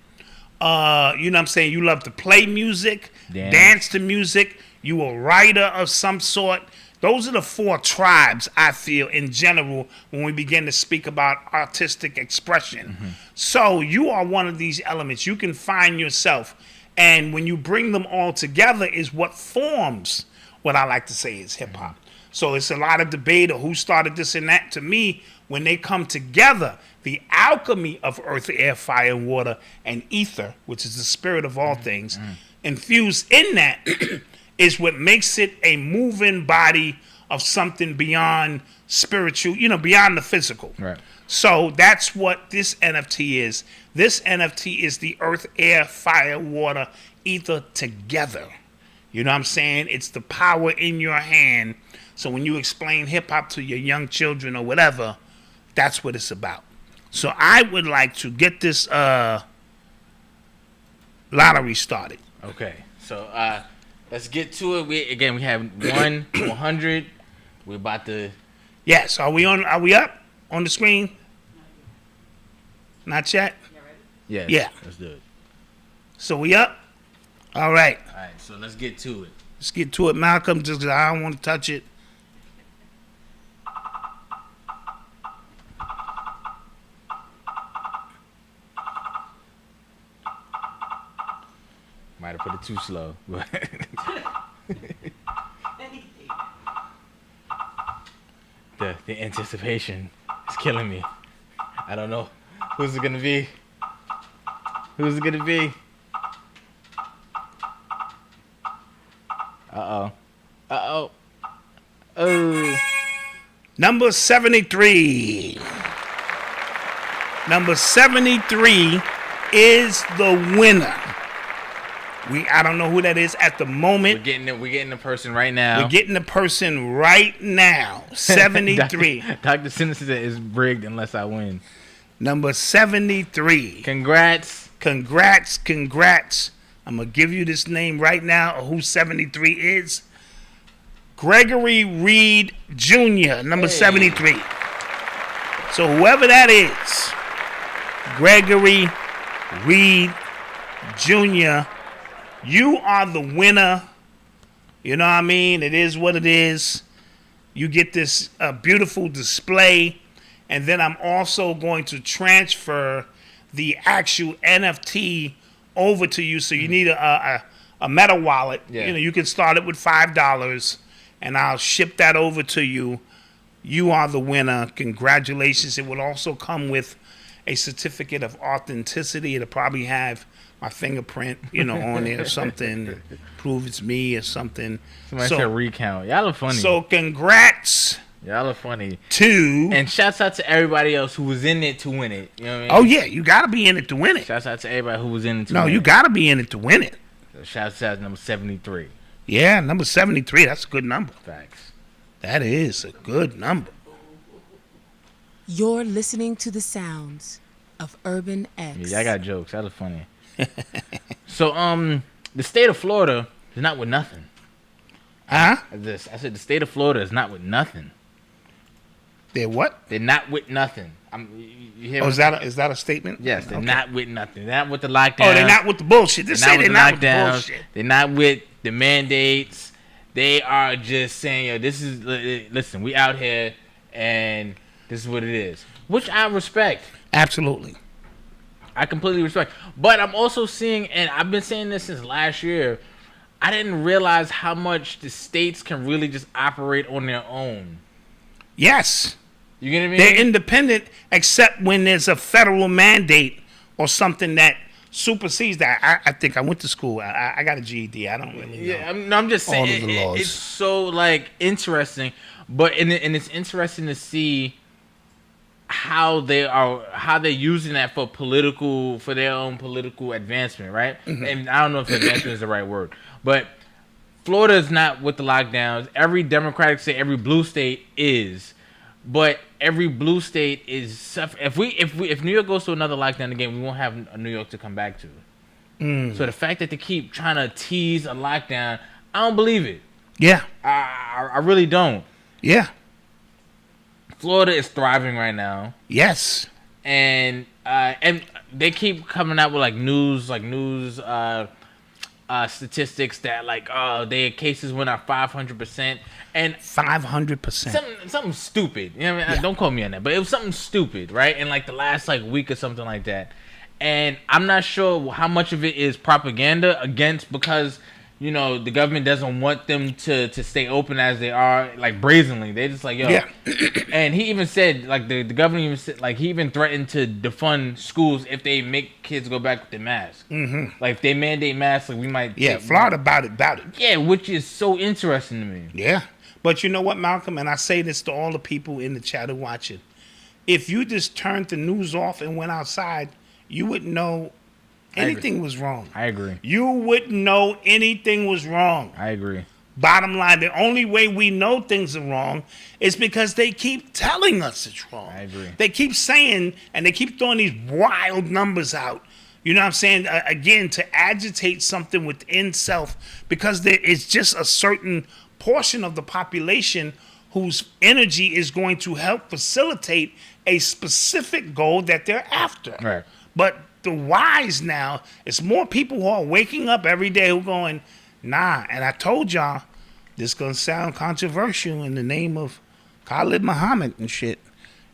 you know what I'm saying, you love to play music, dance to music, you a writer of some sort. Those are the 4 tribes, I feel, in general, when we begin to speak about artistic expression. So you are one of these elements. You can find yourself. And when you bring them all together is what forms what I like to say is hip-hop. So it's a lot of debate of who started this and that. To me, when they come together, the alchemy of earth, air, fire, and water, and ether, which is the spirit of all things, infused in that is what makes it a moving body of something beyond spiritual, beyond the physical. Right. So that's what this NFT is. This NFT is the earth, air, fire, water, ether together. You know what I'm saying? It's the power in your hand. So when you explain hip-hop to your young children or whatever, that's what it's about. So I would like to get this lottery started. Okay. So let's get to it. We have 1 to 100. We're about to... Yes. Are we up on the screen? Not yet? Yes. Yeah. Let's do it. So we up? All right. All right. So let's get to it. Let's get to it, Malcolm, just 'cause I don't want to touch it. Might have put it too slow. The anticipation is killing me. I don't know. Who's it gonna be? Who's it gonna be? Uh-oh. Uh-oh. Oh. Number 73. Number 73 is the winner. I don't know who that is at the moment. We're getting the person right now. We're getting the person right now. 73. Dr. Sinister is rigged unless I win. Number 73. Congrats. Congrats. Congrats. I'm going to give you this name right now of who 73 is. Gregory Reed Jr., number 73. So whoever that is, Gregory Reed Jr., you are the winner. You know what I mean? It is what it is. You get this beautiful display. And then I'm also going to transfer the actual NFT over to you. So you need a Meta wallet. Yeah. You can start it with $5. And I'll ship that over to you. You are the winner. Congratulations. It will also come with a certificate of authenticity. It'll probably have my fingerprint, on there or something. Prove it's me or something. Somebody said recount. Y'all are funny. So congrats Y'all are funny. 2. And shouts out to everybody else who was in it to win it. You know what I mean? Oh, yeah. You got to be in it to win it. Shouts out to everybody who was in it to win it. No, you got to be in it to win it. So shouts out to number 73. Yeah, number 73. That's a good number. Facts. That is a good number. You're listening to the sounds of Urban X. Yeah, I got jokes. That was funny. So, the state of Florida is not with nothing. Huh? I said the state of Florida is not with nothing. They're what? They're not with nothing. You hear Oh, me? is that a statement? Yes, they're Okay. not with nothing. They're not with the lockdown. Oh, they're not with the bullshit. Just say they're not with the lockdowns. bullshit. They're not with the mandates. They are just saying, yo, this is, listen, we out here and this is what it is. Which I respect. Absolutely. I completely respect. But I'm also seeing, and I've been saying this since last year, I didn't realize how much the states can really just operate on their own. Yes. You get what I mean? They're independent except when there's a federal mandate or something that supersedes that. I think I went to school. I got a GED. I don't really know. Yeah, I'm just saying. All of the laws. It's so, like, interesting. But, and it's interesting to see how they're using that for their own political advancement, right? Mm-hmm. And I don't know if advancement is the right word, but Florida is not with the lockdowns. Every Democratic state, every blue state is, but every blue state is suffering. If New York goes to another lockdown again, we won't have a New York to come back to. So the fact that they keep trying to tease a lockdown, I don't believe it. Yeah. I really don't. Yeah. Florida is thriving right now. Yes. And they keep coming out with news statistics that their cases went up 500%. And 500%. Something stupid. You know what I mean? Don't quote me on that, but it was something stupid, right? In the last week or something like that. And I'm not sure how much of it is propaganda because the government doesn't want them to stay open as they are, brazenly. They just yo. Yeah. And he even said, the governor even said, he even threatened to defund schools if they make kids go back with their masks. Mm-hmm. If they mandate masks, we might. Yeah, Florida about it. Yeah, which is so interesting to me. Yeah. But you know what, Malcolm? And I say this to all the people in the chat who watch it. If you just turned the news off and went outside, you wouldn't know anything was wrong. I agree. You wouldn't know anything was wrong. I agree. Bottom line, the only way we know things are wrong is because they keep telling us it's wrong. I agree. They keep saying, and they keep throwing these wild numbers out. You know what I'm saying? Again, to agitate something within self, because there is just a certain portion of the population whose energy is going to help facilitate a specific goal that they're after. Right. But the wise now, it's more people who are waking up every day who going, nah. And I told y'all, this gonna sound controversial in the name of Khalid Muhammad and shit.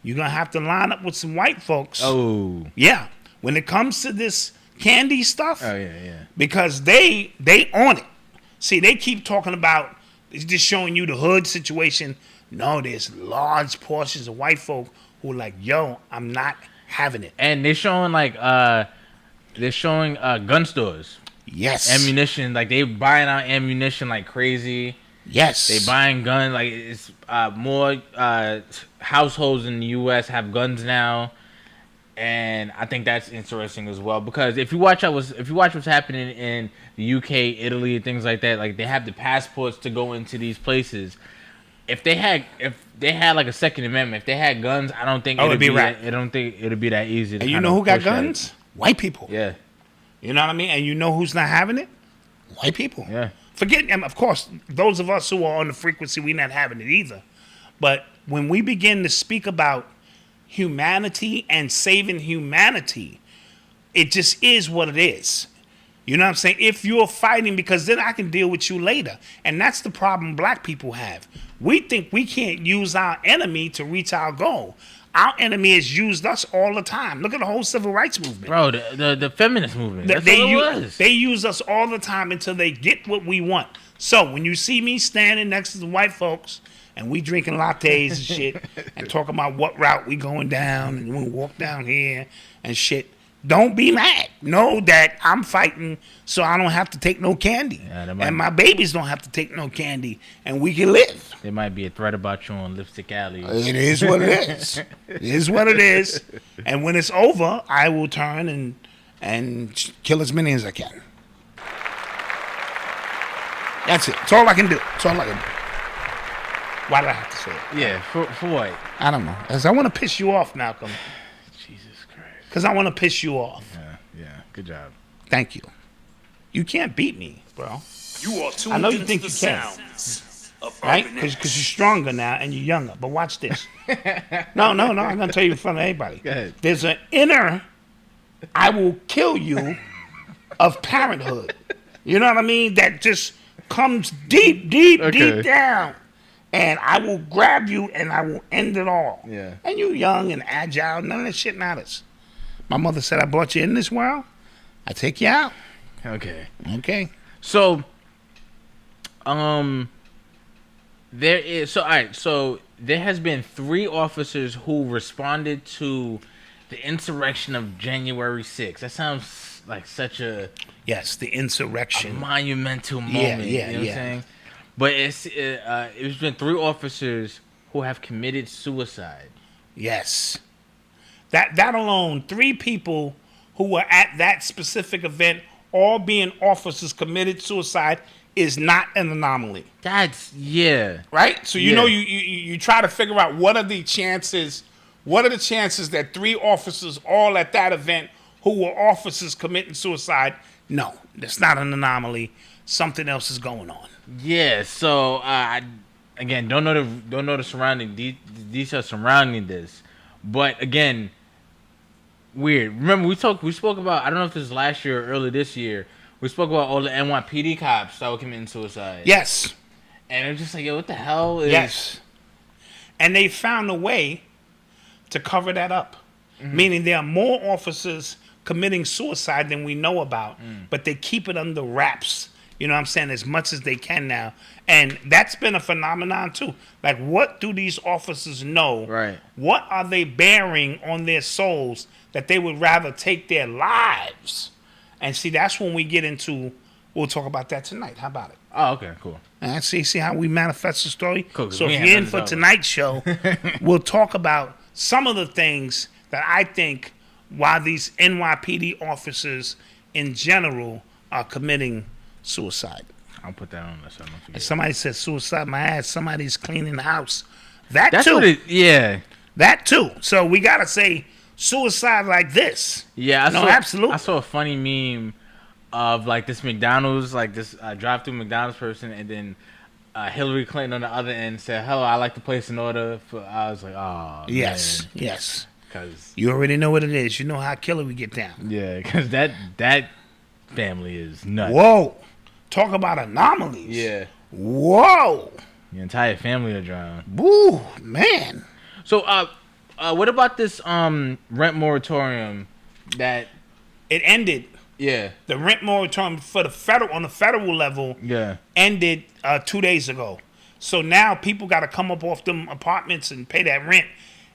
You're gonna have to line up with some white folks. Oh. Yeah. When it comes to this candy stuff. Oh, yeah. Because they on it. See, they keep talking about, it's just showing you the hood situation. No, there's large portions of white folk who are like, yo, I'm not having it. And they're showing gun stores. Yes. Ammunition, they buying out ammunition like crazy. Yes. They buying guns, it's more households in the US have guns now. And I think that's interesting as well, because if you watch what's happening in the UK, Italy, and things like that, they have the passports to go into these places. If they had a Second Amendment, if they had guns, I don't think it'd be right. I don't think it'd be that easy. And you know who got guns? White people. Yeah. You know what I mean? And you know who's not having it? White people. Yeah. Forget, and of course, those of us who are on the frequency, we're not having it either. But when we begin to speak about humanity and saving humanity, it just is what it is. You know what I'm saying? If you're fighting, because then I can deal with you later. And that's the problem black people have. We think we can't use our enemy to reach our goal. Our enemy has used us all the time. Look at the whole civil rights movement. Bro, the feminist movement. That's what it was. They use us all the time until they get what we want. So when you see me standing next to the white folks and we drinking lattes and shit and talking about what route we going down and we walk down here and shit, Don't be mad. Know that I'm fighting so I don't have to take no candy. And my babies don't have to take no candy. And we can live. There might be a threat about you on Lipstick Alley. It is what it is. It is what it is. And when it's over, I will turn and kill as many as I can. That's it. That's all I can do. That's all I can do. Why did I have to say it? Yeah, for what? I don't know. Because I want to piss you off, Malcolm. Jesus Christ. Because I want to piss you off. Yeah. Good job. Thank you. You can't beat me, bro. You are tuned I know you into think the you can. sounds of Right? Urban Because X. you're stronger now and you're younger. But watch this. No. I'm going to tell you in front of everybody. Go ahead. There's an inner, I will kill you of parenthood. You know what I mean? That just comes deep down. And I will grab you and I will end it all. Yeah. And you young and agile. None of that shit matters. My mother said, I brought you in this world. I take you out. Okay. So, there has been 3 officers who responded to the insurrection of January 6th. That sounds like such a the insurrection. Monumental moment. You know what I'm saying? But it's been 3 officers who have committed suicide. Yes. That alone, 3 people who were at that specific event, all being officers, committed suicide, is not an anomaly. That's right. So you know you try to figure out what are the chances that 3 officers all at that event who were officers committing suicide. No, that's not an anomaly. Something else is going on. Yeah. So I again don't know the surrounding details surrounding this, but again, weird. Remember we spoke about, I don't know if this was last year or early this year. We spoke about all the NYPD cops that were committing suicide. Yes. And it was just like, yo, what the hell is... Yes. And they found a way to cover that up. Mm-hmm. Meaning there are more officers committing suicide than we know about, but they keep it under wraps. You know what I'm saying? As much as they can now. And that's been a phenomenon too. Like, what do these officers know? Right. What are they bearing on their souls that they would rather take their lives? And see, that's when we get into, we'll talk about that tonight. How about it? Oh, okay, cool. And see how we manifest the story? Cool, so if you're in for tonight's show, we'll talk about some of the things that I think why these NYPD officers in general are committing suicide. I'll put that on there so I don't forget. If somebody says suicide, my ass, somebody's cleaning the house. That's too. What that too. So we got to say suicide like this. Yeah, absolutely. I saw a funny meme of like this McDonald's, like this drive-through McDonald's person, and then Hillary Clinton on the other end said, "Hello, I like to place an order." I was like, "Oh, yes, man. yes." Because you already know what it is. You know how killer we get down. Yeah, because that family is nuts. Whoa, talk about anomalies. Yeah. Whoa. The entire family are drowned. Woo, man. So, what about this rent moratorium that it ended? Yeah. The rent moratorium for on the federal level ended 2 days ago. So now people got to come up off them apartments and pay that rent.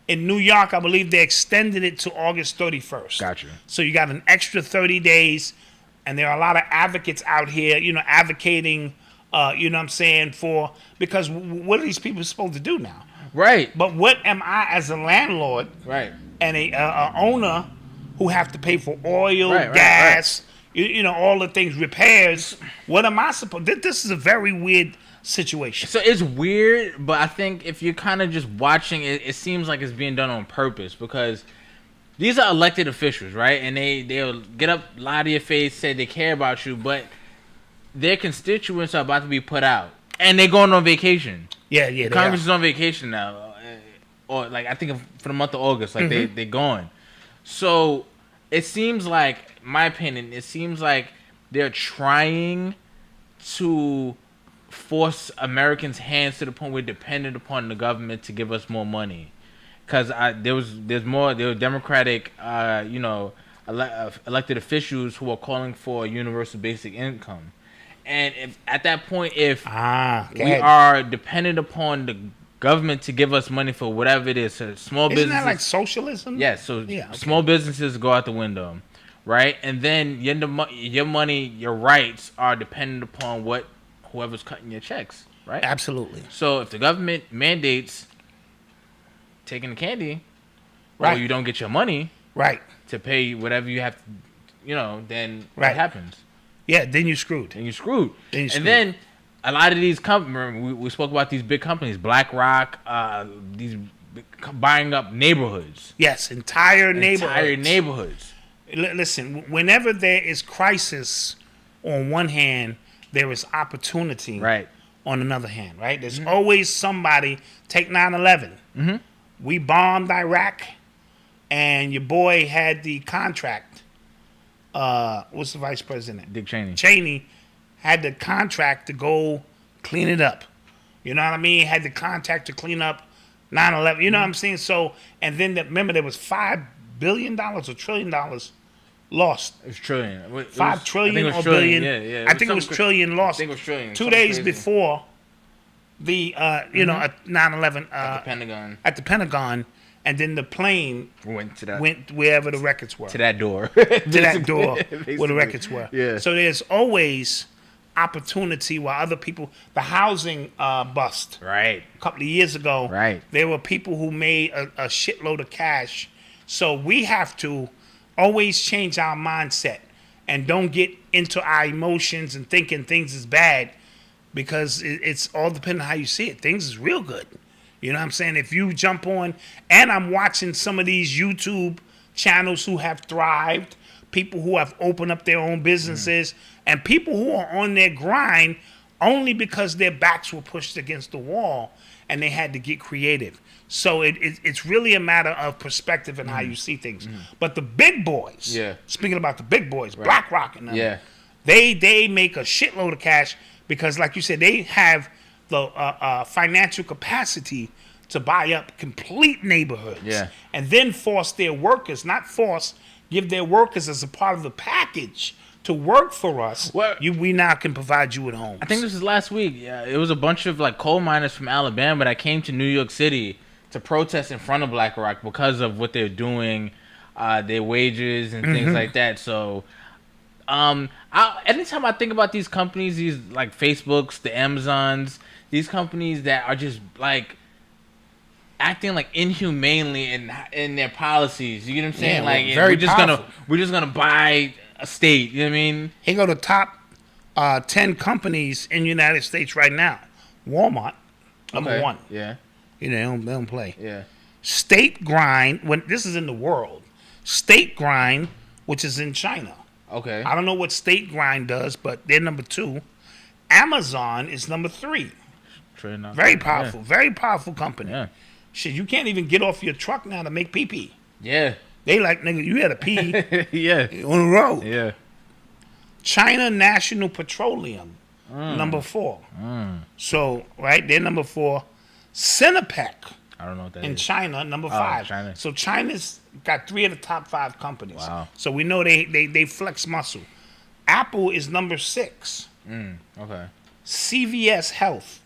In New York, I believe they extended it to August 31st. Gotcha. So you got an extra 30 days, and there are a lot of advocates out here, advocating, you know what I'm saying, because what are these people supposed to do now? Right. But what am I as a landlord and a owner who have to pay for oil, gas, all the things, repairs? What am I supposed to do? This is a very weird situation. So it's weird, but I think if you're kind of just watching it, it seems like it's being done on purpose because these are elected officials, right? And they'll get up, lie to your face, say they care about you, but their constituents are about to be put out. And they're going on vacation. Yeah. Congress is on vacation now. Or like I think for the month of August, like they're going. So it seems like, my opinion, it seems like they're trying to force Americans' hands to the point we're dependent upon the government to give us more money. Because there were Democratic, elected officials who are calling for a universal basic income. And if at that point, if we are dependent upon the government to give us money for whatever it is, so small businesses. Isn't that like socialism? Yes. Yeah, small businesses go out the window. right? And then your money, your rights are dependent upon whoever's cutting your checks, right? Absolutely. So if the government mandates taking the candy, or you don't get your money, right, to pay whatever you have to, then Right. what happens? Yeah, then you're screwed. And then a lot of these companies, we spoke about these big companies, BlackRock, these buying up neighborhoods. Yes, entire neighborhoods. neighborhoods. Listen, whenever there is crisis on one hand, there is opportunity on another hand, right? There's always somebody. Take 9/11. We bombed Iraq, and your boy had the contract. What's the vice president? Dick Cheney. Cheney had the contract to go clean it up. You know what I mean? Had the contract to clean up 9/11. You know what I'm saying? So, and then remember there was $5 billion or $1 trillion lost. It was trillion. $5 trillion or billion. Yeah. I think it was trillion lost. I think it was trillion. 2 days before the 9/11 at the Pentagon. At the Pentagon, and then the plane went wherever the records were. To that door. To that door where the records were. Yeah. So there's always opportunity while other people, the housing bust. Right. A couple of years ago. Right. There were people who made a shitload of cash. So we have to always change our mindset and don't get into our emotions and thinking things is bad, because it's all depending on how you see it. Things is real good. You know what I'm saying? If you jump on, and I'm watching some of these YouTube channels who have thrived, people who have opened up their own businesses, and people who are on their grind only because their backs were pushed against the wall and they had to get creative. So it's really a matter of perspective and how you see things. But the big boys, speaking about the big boys, BlackRock and them, they make a shitload of cash because, like you said, they have the financial capacity to buy up complete neighborhoods and then force their workers, give their workers as a part of the package to work for us. We now can provide you with homes. I think this was last week. Yeah, it was a bunch of like coal miners from Alabama that came to New York City to protest in front of BlackRock because of what they're doing, their wages and things like that. So, anytime I think about these companies, these like Facebooks, the Amazons, these companies that are just like acting like inhumanely in their policies. You get what I'm saying? Yeah, like very we're just gonna buy a state. You know what I mean? Here go the top 10 companies in the United States right now. Walmart, number one. Yeah. You know, they don't play. Yeah. State Grind, this is in the world. State Grind, which is in China. Okay. I don't know what State Grind does, but they're number 2. Amazon is number 3. Very powerful. Yeah. Very powerful company. Yeah. Shit, you can't even get off your truck now to make pee-pee. Yeah. They like, nigga, you had to pee on the road. Yeah. China National Petroleum, number 4. So, right, they're number 4. Cinepec. I don't know what that in is. China, number 5. China. So China's got 3 of the top 5 companies. Wow. So we know they flex muscle. Apple is number 6. Okay. CVS Health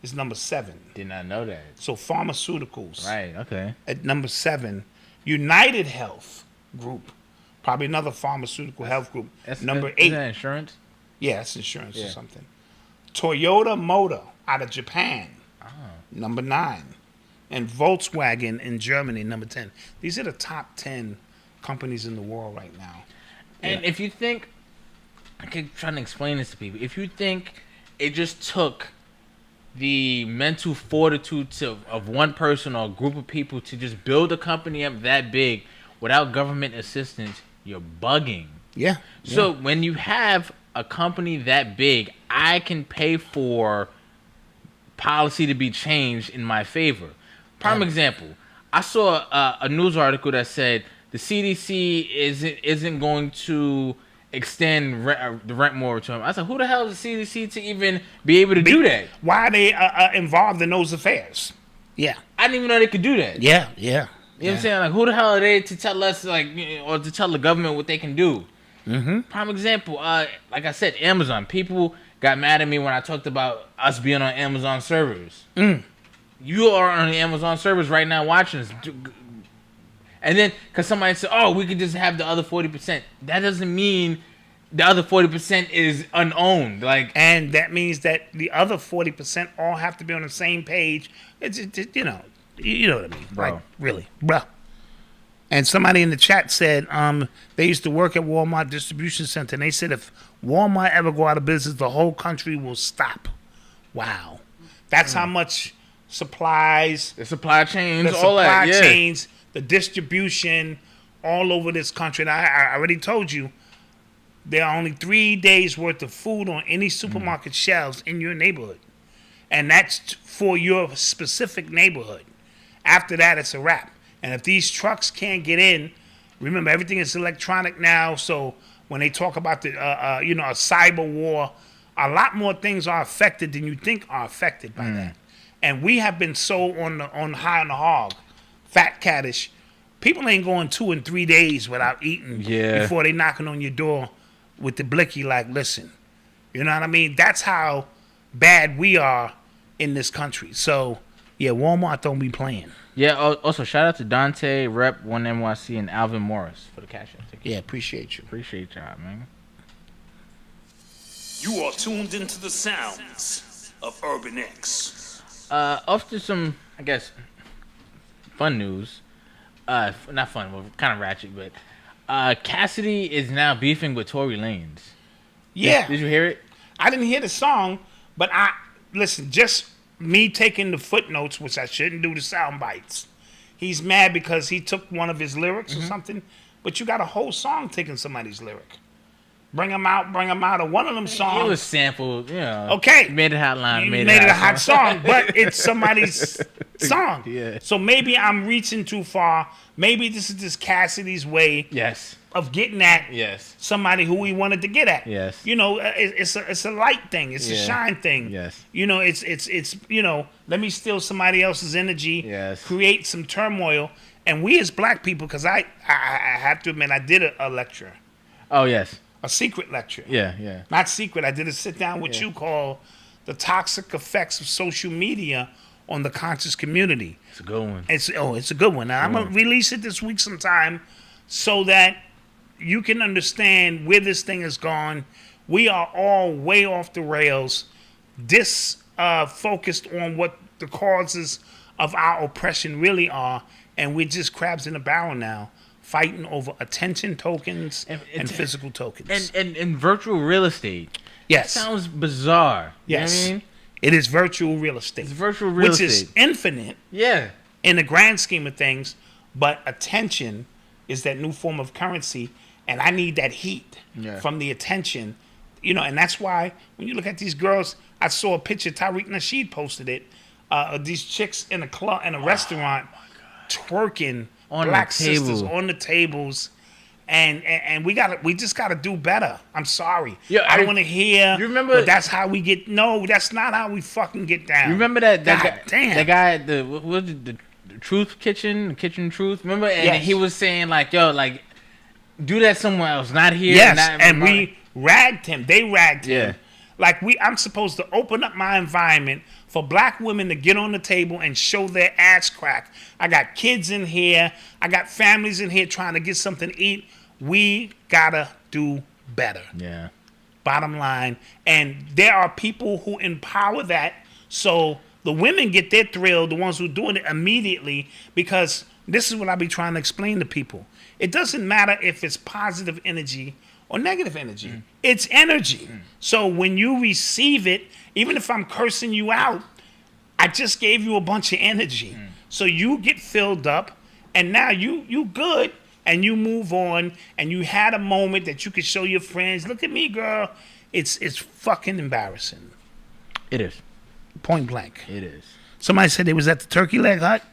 is number 7. Did not know that. So pharmaceuticals. Right. Okay. At number 7. United Health Group, probably another pharmaceutical health group. Number 8. Is that insurance? Yeah, it's insurance or something. Toyota Motor out of Japan. Number 9. And Volkswagen in Germany, number 10. These are the top 10 companies in the world right now. And if you think, I keep trying to explain this to people, if you think it just took the mental fortitude of one person or a group of people to just build a company up that big without government assistance, you're bugging. Yeah. So when you have a company that big, I can pay for policy to be changed in my favor. Prime example, I saw a news article that said the CDC isn't going to extend the rent moratorium. I said, who the hell is the CDC to even be able to do that? Why are they involved in those affairs? Yeah. I didn't even know they could do that. Yeah. You know what I'm saying? Like, who the hell are they to tell us, like, or to tell the government what they can do? Prime example, like I said, Amazon. People got mad at me when I talked about us being on Amazon servers. You are on the Amazon servers right now watching us. And then, because somebody said, oh, we could just have the other 40%. That doesn't mean the other 40% is unowned. And that means that the other 40% all have to be on the same page. It's you know what I mean. Bro. Like, really, bro. And somebody in the chat said they used to work at Walmart distribution center, and they said if Walmart ever go out of business, the whole country will stop. Wow. That's how much supplies, the supply chains, the all that, supply chains, the distribution all over this country. And I already told you, there are only 3 days worth of food on any supermarket shelves in your neighborhood. And that's for your specific neighborhood. After that, it's a wrap. And if these trucks can't get in, remember, everything is electronic now. So when they talk about the, a cyber war, a lot more things are affected than you think are affected by that. And we have been so on high on the hog, fat caddish. People ain't going 2 and 3 days without eating before they knocking on your door with the blicky like, listen. You know what I mean? That's how bad we are in this country. So, yeah, Walmart don't be playing. Yeah, also, shout out to Dante, Rep, 1NYC, and Alvin Morris for the cash out ticket. Yeah, appreciate you. Appreciate y'all, man. You are tuned into the sounds of Urban X. Off to some, I guess, fun news. Not fun, well, kind of ratchet, but Cassidy is now beefing with Tory Lanez. Yeah. Did you hear it? I didn't hear the song, but listen, just me taking the footnotes, which I shouldn't do, the sound bites. He's mad because he took one of his lyrics or something, but you got a whole song taking somebody's lyric. Bring them out, or one of them songs. It was sampled, Okay. You made it hotline. You made it a hot song, but it's somebody's song. Yeah. So maybe I'm reaching too far. Maybe this is just Cassidy's way of getting at somebody who he wanted to get at. Yes. It's a light thing. It's a shine thing. Yes. It's let me steal somebody else's energy. Yes. Create some turmoil. And we as black people, because I have to admit, I did a lecture. Oh, yes. A secret lecture. Yeah. Not secret. I did a sit down with you called The Toxic Effects of Social Media on the Conscious Community. It's a good one. It's a good one. Now, I'm going to release it this week sometime so that you can understand where this thing has gone. We are all way off the rails, focused on what the causes of our oppression really are, and we're just crabs in a barrel now, fighting over attention tokens and physical tokens. And virtual real estate. Yes. Sounds bizarre. Yes. You know what I mean? It is virtual real estate. It's virtual real estate. Which is infinite. Yeah. In the grand scheme of things, but attention is that new form of currency, and I need that heat from the attention. And that's why when you look at these girls, I saw a picture, Tariq Nasheed posted it, of these chicks in a club, in a restaurant, twerking on black the table. sisters on the tables. And we just gotta do better. I'm sorry. I don't want to hear. You remember? But that's how we get. No, that's not how we fucking get down. You remember that guy? Damn. That guy at the Truth Kitchen, Kitchen Truth. Remember? And he was saying like, "Yo, like, do that somewhere else, not here." Yes, and we ragged him. They ragged him. Yeah. Like I'm supposed to open up my environment for black women to get on the table and show their ass crack. I got kids in here. I got families in here trying to get something to eat. We gotta do better. Yeah. Bottom line. And there are people who empower that. So the women get their thrill, the ones who are doing it immediately, because this is what I be trying to explain to people. It doesn't matter if it's positive energy or negative energy. It's energy. So when you receive it, even if I'm cursing you out, I just gave you a bunch of energy. So you get filled up, and now you good, and you move on, and you had a moment that you could show your friends, look at me, girl. It's fucking embarrassing. It is. Point blank. It is. Somebody said they was at the Turkey Leg Hut.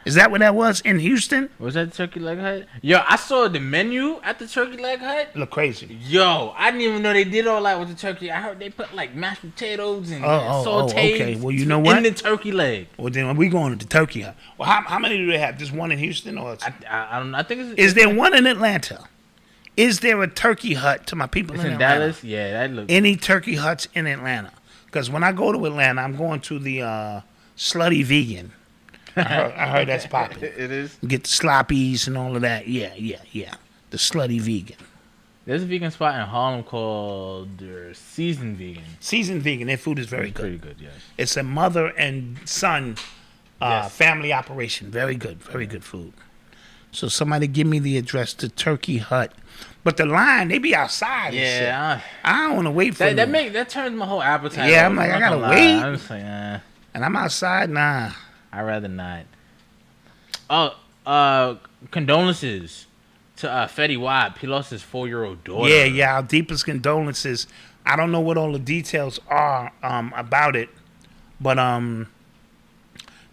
Is that what that was in Houston? Was that the Turkey Leg Hut? Yo, I saw the menu at the Turkey Leg Hut. Look crazy. Yo, I didn't even know they did all that with the turkey. I heard they put like mashed potatoes and sauteed. Okay. Well, you know what? In the turkey leg. Well, then we going to the Turkey Hut. Well, how many do they have? Just one in Houston, or I don't know. I think it's. Is there one in Atlanta? Is there a Turkey Hut to my people It's in in Atlanta? Dallas. Yeah, that looks. Any Turkey Huts in Atlanta? Because when I go to Atlanta, I'm going to the Slutty Vegan. I heard that's popping. It is. Get the sloppies and all of that. Yeah. The slutty vegan. There's a vegan spot in Harlem called Seasoned Vegan. Seasoned Vegan. Their food is very good. Pretty good, yes. It's a mother and son family operation. Very good. Very good food. So somebody give me the address to Turkey Hut. But the line, they be outside. Yeah. I don't want to wait for them. That turns my whole appetite Yeah, off. I'm like, I not gotta gonna lie. wait. I'm just like, And I'm outside, nah. I'd rather not. Condolences to Fetty Wap. He lost his 4-year-old daughter. Yeah. Our deepest condolences. I don't know what all the details are about it, but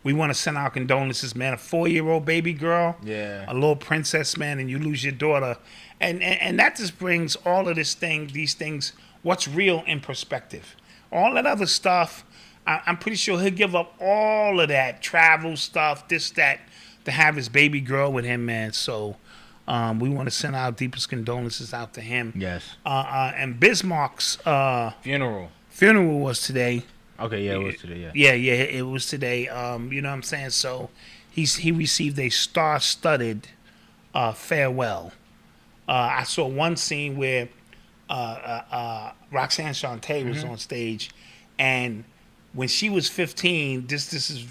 we want to send our condolences, man. A 4-year-old baby girl, a little princess, man, and you lose your daughter, and that just brings all of these things, what's real in perspective. All that other stuff, I'm pretty sure he'll give up all of that travel stuff, this, that, to have his baby girl with him, man. So we want to send our deepest condolences out to him. Yes. And Bismarck's funeral was today. Okay, yeah, it was today, Yeah, it was today. You know what I'm saying? So he received a star-studded farewell. I saw one scene where Roxanne Shante was on stage, and when she was 15, this is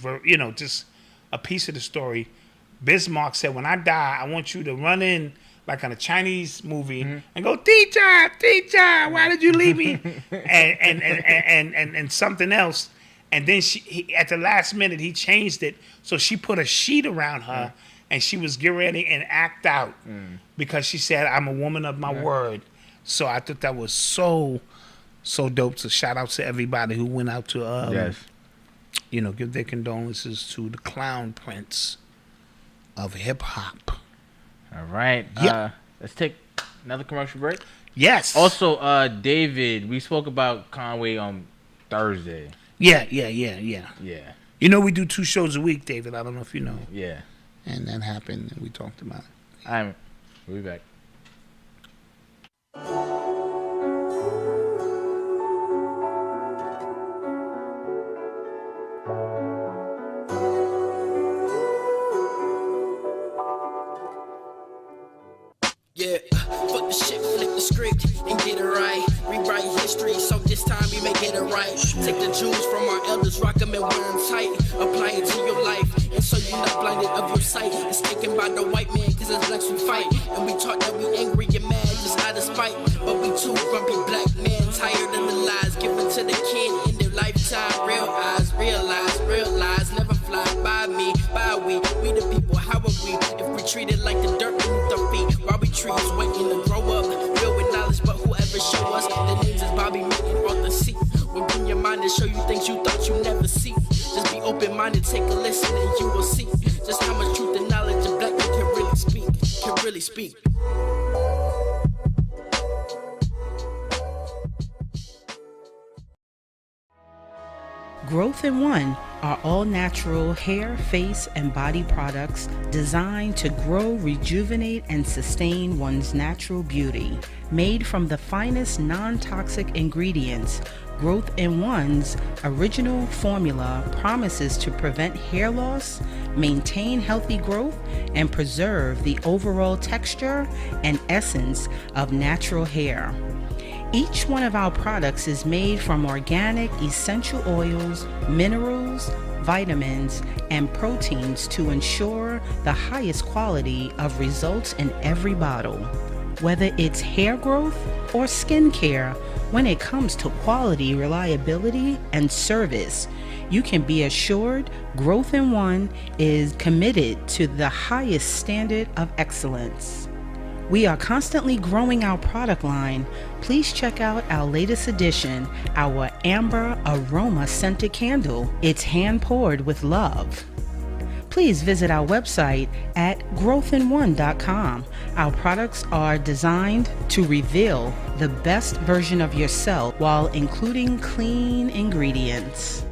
just a piece of the story. Bismarck said, "When I die, I want you to run in like on a Chinese movie and go, teacher, why did you leave me?" and something else. And then he, at the last minute, he changed it. So she put a sheet around her, and she was getting ready and act out because she said, "I'm a woman of my word." So I thought that was so dope. So shout out to everybody who went out to, give their condolences to the clown prince of hip hop. All right. Yeah. Let's take another commercial break. Yes. Also, David, we spoke about Conway on Thursday. Yeah. Yeah. You know we do 2 shows a week, David. I don't know if you know. Yeah. And that happened, and we talked about it. We'll be back. Yeah, fuck the shit, flip the script and get it right. Rewrite history, so this time we may get it right. Take the jewels from our elders, rock them and wear them tight. Apply it to your life, and so you're not blinded of your sight. It's taken by the white man, cause it's blacks we fight. And we taught that we angry and mad, just out of spite. But we too grumpy black men, tired of the lies given to the kid in their lifetime. Real eyes, realize, never fly by me, by we the people, how are we? If we treat it like the dirt beneath our feet, why we trees waiting to grow up, real with knowledge, but whoever show us, the names is Bobby, Mick, and Arthur C. We'll bring your mind and show you things you thought you never see. Just be open-minded, take a listen, and you will see just how much truth and knowledge a black man can really speak. Growth in One are all-natural hair, face, and body products designed to grow, rejuvenate, and sustain one's natural beauty. Made from the finest non-toxic ingredients, Growth in One's original formula promises to prevent hair loss, maintain healthy growth, and preserve the overall texture and essence of natural hair. Each one of our products is made from organic essential oils, minerals, vitamins, and proteins to ensure the highest quality of results in every bottle. Whether it's hair growth or skin care, when it comes to quality, reliability, and service, you can be assured Growth in One is committed to the highest standard of excellence. We are constantly growing our product line. Please check out our latest addition, our Amber Aroma Scented Candle. It's hand poured with love. Please visit our website at growthin1.com. Our products are designed to reveal the best version of yourself while including clean ingredients.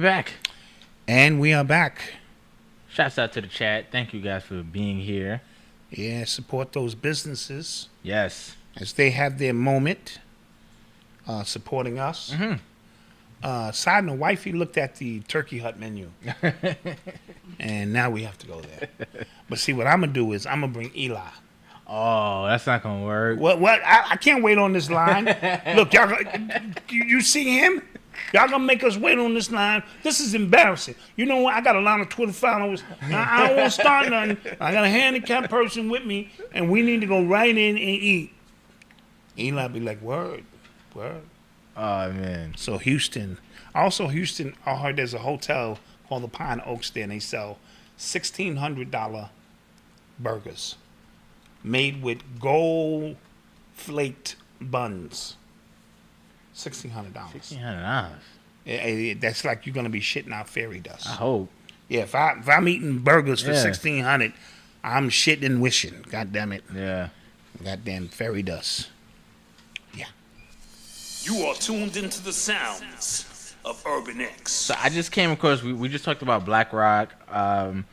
back. And we are back. Shouts out to the chat. Thank you guys for being here. Yeah, support those businesses. Yes. As they have their moment supporting us. Side note, wifey looked at the Turkey Hut menu. And now we have to go there. But see, what I'm going to do is I'm going to bring Eli. Oh, that's not going to work. What? I can't wait on this line. Look, y'all, you see him? Y'all gonna make us wait on this line. This is embarrassing. You know what? I got a lot of Twitter followers. I don't want to start nothing. I got a handicapped person with me, and we need to go right in and eat. Eli be like, word. Oh, man. So Houston. Also, Houston, I heard there's a hotel called the Pine Oaks there, and they sell $1,600 burgers made with gold flaked buns. $1,600. $1,600. That's like you're gonna be shitting out fairy dust. I hope. Yeah, if I'm eating burgers for $1,600, I'm shitting and wishing. God damn it. Yeah. Goddamn fairy dust. Yeah. You are tuned into the sounds of Urban X. So I just came across. We just talked about BlackRock, owning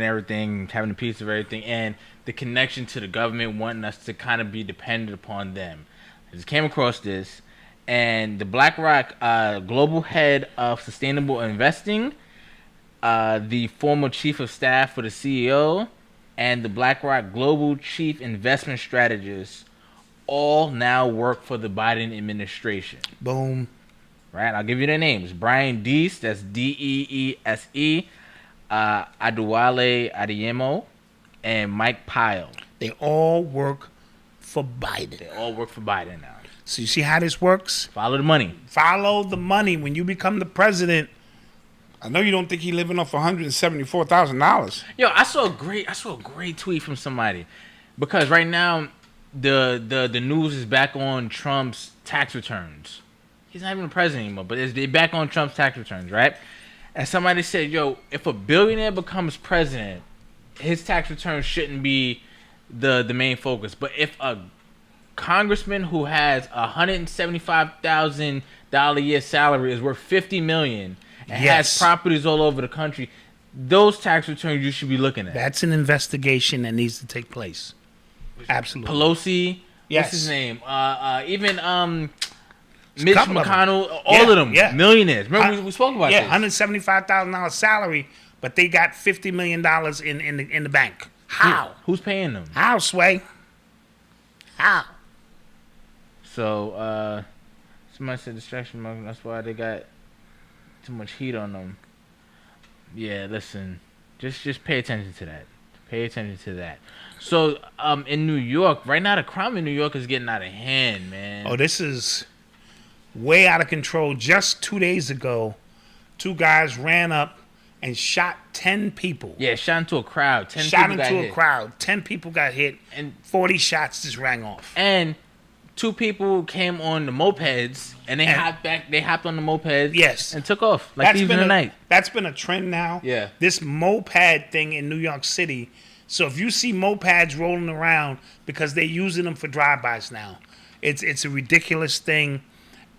everything, having a piece of everything, and the connection to the government wanting us to kind of be dependent upon them. I just came across this, and the BlackRock global head of sustainable investing, the former chief of staff for the CEO, and the BlackRock global chief investment strategist all now work for the Biden administration. Boom. Right? I'll give you their names. Brian Deese, that's Deese, Adewale Adeyemo, and Mike Pyle. They all work for Biden. They all work for Biden now. So you see how this works? Follow the money. Follow the money. When you become the president, I know you don't think he's living off $174,000. Yo, I saw a great tweet from somebody, because right now the news is back on Trump's tax returns. He's not even the president anymore, but they're back on Trump's tax returns, right? And somebody said, yo, if a billionaire becomes president, his tax return shouldn't be the main focus. But if a congressman who has $175,000 a year salary is worth $50 million and has properties all over the country, those tax returns you should be looking at. That's an investigation that needs to take place. Absolutely. Pelosi, yes. What's his name? Even Mitch McConnell, all of them, millionaires. Remember we spoke about this. $175,000 salary, but they got $50 million in the bank. How? Who's paying them? How, Sway? How? So, somebody said distraction marketing. That's why they got too much heat on them. Yeah, listen. Just pay attention to that. Pay attention to that. So, in New York, right now, the crime in New York is getting out of hand, man. Oh, this is way out of control. Just 2 days ago, two guys ran up and shot 10 people. Yeah, shot into a crowd. 10 shot people into a crowd. 10 people got hit, and 40 shots just rang off. And 2 people came on the mopeds, and they hopped on the mopeds, yes, and took off like thieves in the night. That's been a trend now. Yeah, this moped thing in New York City. So if you see mopeds rolling around, because they're using them for drive-bys now, it's a ridiculous thing.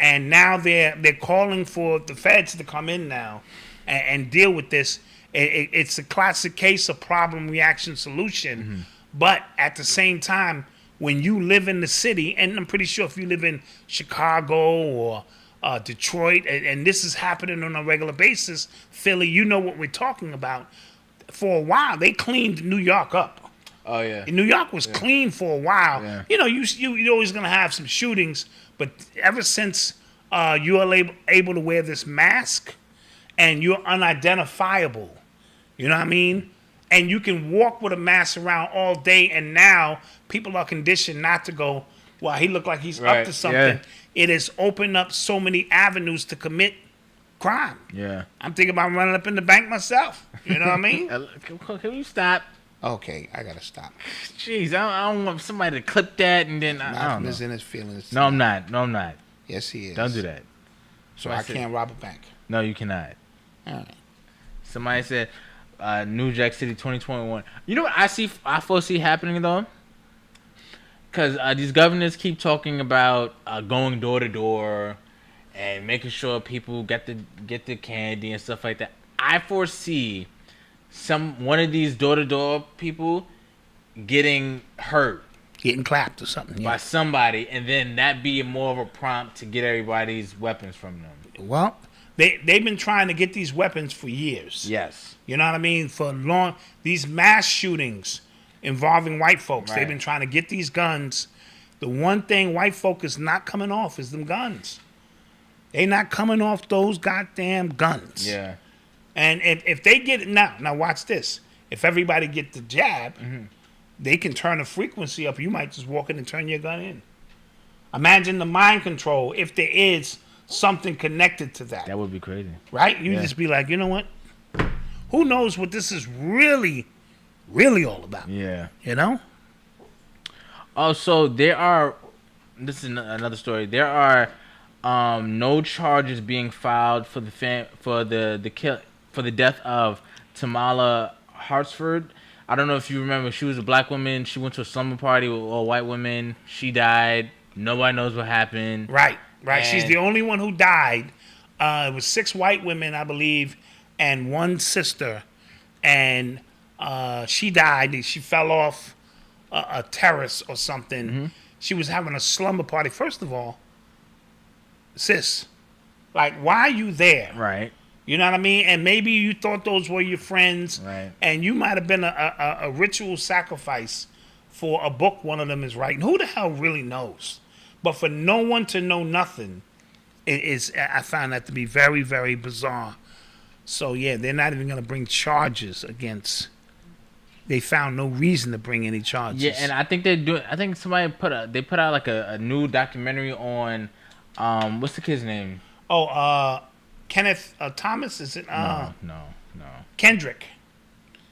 And now they're calling for the feds to come in now and deal with this. It's a classic case of problem, reaction, solution. Mm-hmm. But at the same time, when you live in the city, and I'm pretty sure if you live in Chicago or Detroit, and this is happening on a regular basis, Philly, you know what we're talking about. For a while, they cleaned New York up. Oh, yeah. New York was clean for a while. Yeah. You know, you're always going to have some shootings, but ever since you are able to wear this mask and you're unidentifiable, you know what I mean? And you can walk with a mask around all day, and now people are conditioned not to go, well, he looked like he's up to something. Yeah. It has opened up so many avenues to commit crime. Yeah. I'm thinking about running up in the bank myself. You know what I mean? Can you stop? Okay, I gotta stop. Jeez, I don't want somebody to clip that and then Malcolm is in his feelings. No, I'm not. Yes, he is. Don't do that. So I can't rob a bank. No, you cannot. All right. Somebody said New Jack City 2021. You know what I foresee happening though? Because these governors keep talking about going door to door and making sure people get the candy and stuff like that. I foresee one of these door-to-door people getting hurt, getting clapped or something by somebody, and then that be more of a prompt to get everybody's weapons from them. Well, they've been trying to get these weapons for years. Yes. You know what I mean? For long, these mass shootings involving white folks, Right. they've been trying to get these guns. The one thing white folk is not coming off is them guns. They not coming off those goddamn guns. Yeah. And if they get it now watch this. If everybody get the jab, they can turn the frequency up. You might just walk in and turn your gun in. Imagine the mind control if there is something connected to that. That would be crazy. Right? You just be like, you know what? Who knows what this is really, really all about? Yeah. You know? Also, this is another story. There are no charges being filed for the death of Tamala Hartsford. I don't know if you remember. She was a black woman. She went to a slumber party with all white women. She died. Nobody knows what happened. Right. She's the only one who died. It was 6 white women, I believe, and 1 sister. And she died. She fell off a terrace or something. She was having a slumber party. First of all, sis, like, why are you there? Right. You know what I mean? And maybe you thought those were your friends. Right. And you might have been a ritual sacrifice for a book one of them is writing. Who the hell really knows? But for no one to know nothing, I found that to be very, very bizarre. So, yeah, they're not even going to bring charges against... They found no reason to bring any charges. Yeah, and I think they're doing... I think somebody put out like a new documentary on... what's the kid's name? Kenneth Thomas, is it? No. Kendrick.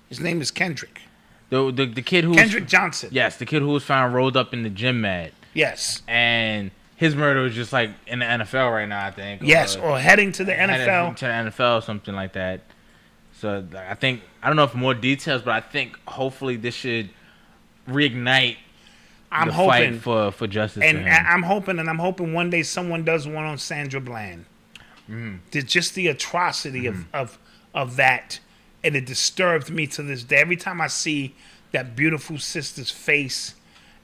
His name is Kendrick. The kid who... Kendrick Johnson. Yes, the kid who was found rolled up in the gym mat. Yes. And his murder was just like in the NFL right now, I think. Yes, or heading to the NFL. To the NFL, something like that. So I think, I don't know if more details, but I think hopefully this should reignite the fight for justice. And for him. I'm hoping one day someone does one on Sandra Bland. Just the atrocity of that, and it disturbs me to this day. Every time I see that beautiful sister's face,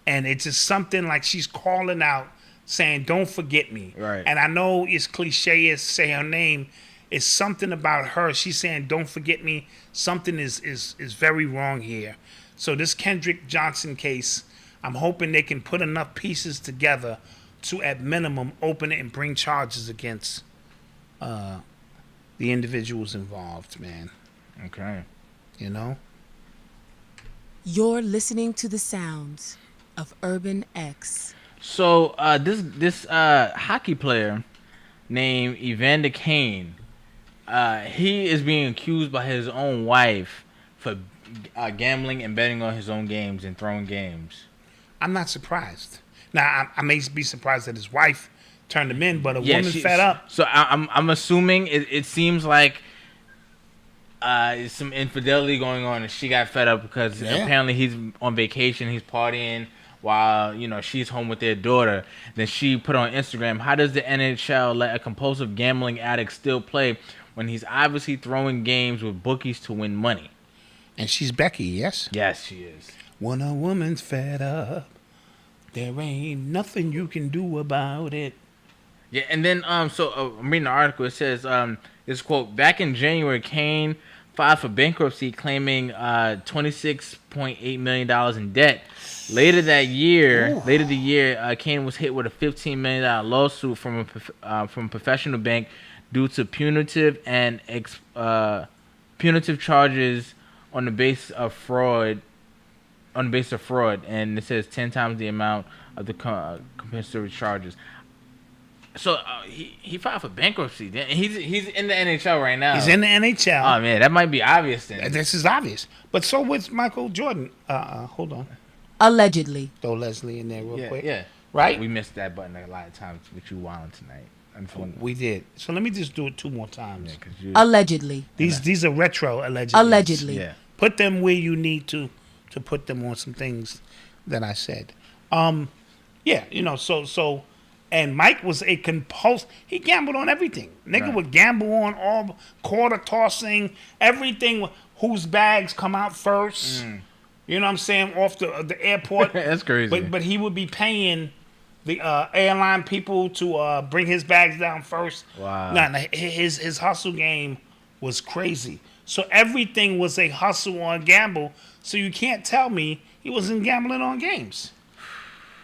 and it's just something like she's calling out, saying, "Don't forget me." Right. And I know it's cliche to say her name. It's something about her. She's saying, "Don't forget me." Something is very wrong here. So this Kendrick Johnson case, I'm hoping they can put enough pieces together to, at minimum, open it and bring charges against the individuals involved, man. Okay. You know? You're listening to the sounds of Urban X. So this hockey player named Evander Kane, he is being accused by his own wife for gambling and betting on his own games and throwing games. I'm not surprised. Now, I may be surprised that his wife turned him in, but a woman fed up. So I'm assuming it seems like some infidelity going on, and she got fed up because apparently he's on vacation, he's partying while she's home with their daughter. Then she put on Instagram, "How does the NHL let a compulsive gambling addict still play when he's obviously throwing games with bookies to win money?" And she's Becky, yes? Yes, she is. When a woman's fed up, there ain't nothing you can do about it. Yeah, and then I'm reading the article. It says, this quote, "Back in January, Kane filed for bankruptcy, claiming $26.8 million in debt. Later the year, Kane was hit with a $15 million lawsuit from a professional bank due to punitive charges on the basis of fraud. And it says 10 times the amount of the compensatory charges." So he filed for bankruptcy. He's in the NHL right now. He's in the NHL. Oh man, that might be obvious then. This is obvious. But so was Michael Jordan. Hold on. Allegedly. Throw Leslie in there real quick. Yeah. Right? We missed that button a lot of times with you wilding tonight. We did. So let me just do it 2 more times. Allegedly. These are retro allegedly. Allegedly. Yeah. Put them where you need to put them on some things that I said. So And Mike was a he gambled on everything. Nigga would gamble on all quarter tossing, everything. Whose bags come out first? You know what I'm saying? Off the airport. That's crazy. But he would be paying the airline people to bring his bags down first. Wow. Nah, his hustle game was crazy. So everything was a hustle on gamble. So you can't tell me he wasn't gambling on games.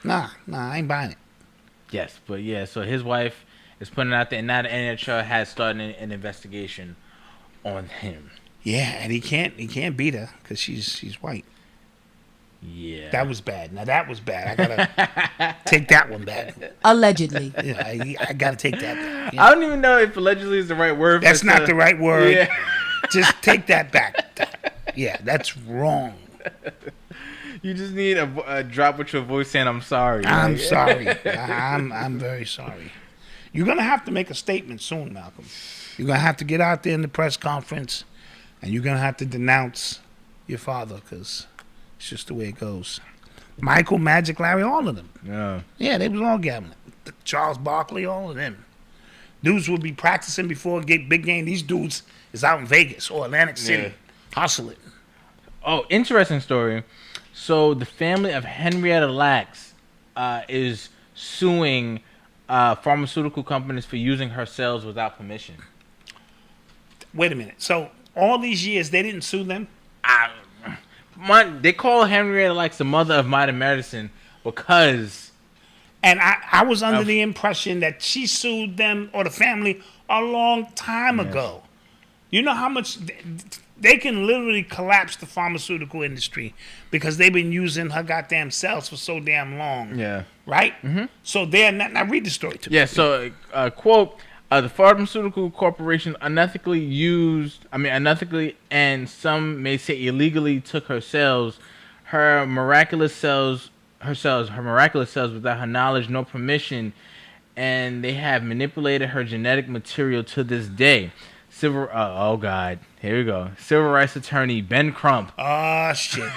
Nah, I ain't buying it. Yes, but yeah, so his wife is putting it out there, and now the NHL has started an investigation on him. Yeah, and he can't beat her because she's white. Yeah. That was bad. Now that was bad. I gotta take that one back. Allegedly. Yeah, I gotta take that back. Yeah. I don't even know if allegedly is the right word. That's not the right word. Yeah. Just take that back. Yeah, that's wrong. You just need a drop with your voice saying, "I'm sorry." I'm sorry. I'm very sorry. You're gonna have to make a statement soon, Malcolm. You're gonna have to get out there in the press conference, and you're gonna have to denounce your father because it's just the way it goes. Michael, Magic, Larry, all of them. Yeah, they was all gambling. Charles Barkley, all of them. Dudes would be practicing before a big game. These dudes is out in Vegas or Atlantic City, hustling. Oh, interesting story. So the family of Henrietta Lacks is suing pharmaceutical companies for using her cells without permission. Wait a minute. So all these years they didn't sue them? They call Henrietta Lacks the mother of modern medicine because... And I was under the impression that she sued them or the family a long time ago. You know how much... They can literally collapse the pharmaceutical industry because they've been using her goddamn cells for so damn long. Yeah. Right? Mm-hmm. So they're not... Now read the story to me. Yeah, so, quote, the pharmaceutical corporation unethically and some may say illegally took her miraculous cells without her knowledge, no permission, and they have manipulated her genetic material to this day. Oh God, here we go. Civil rights attorney Ben Crump. Oh shit.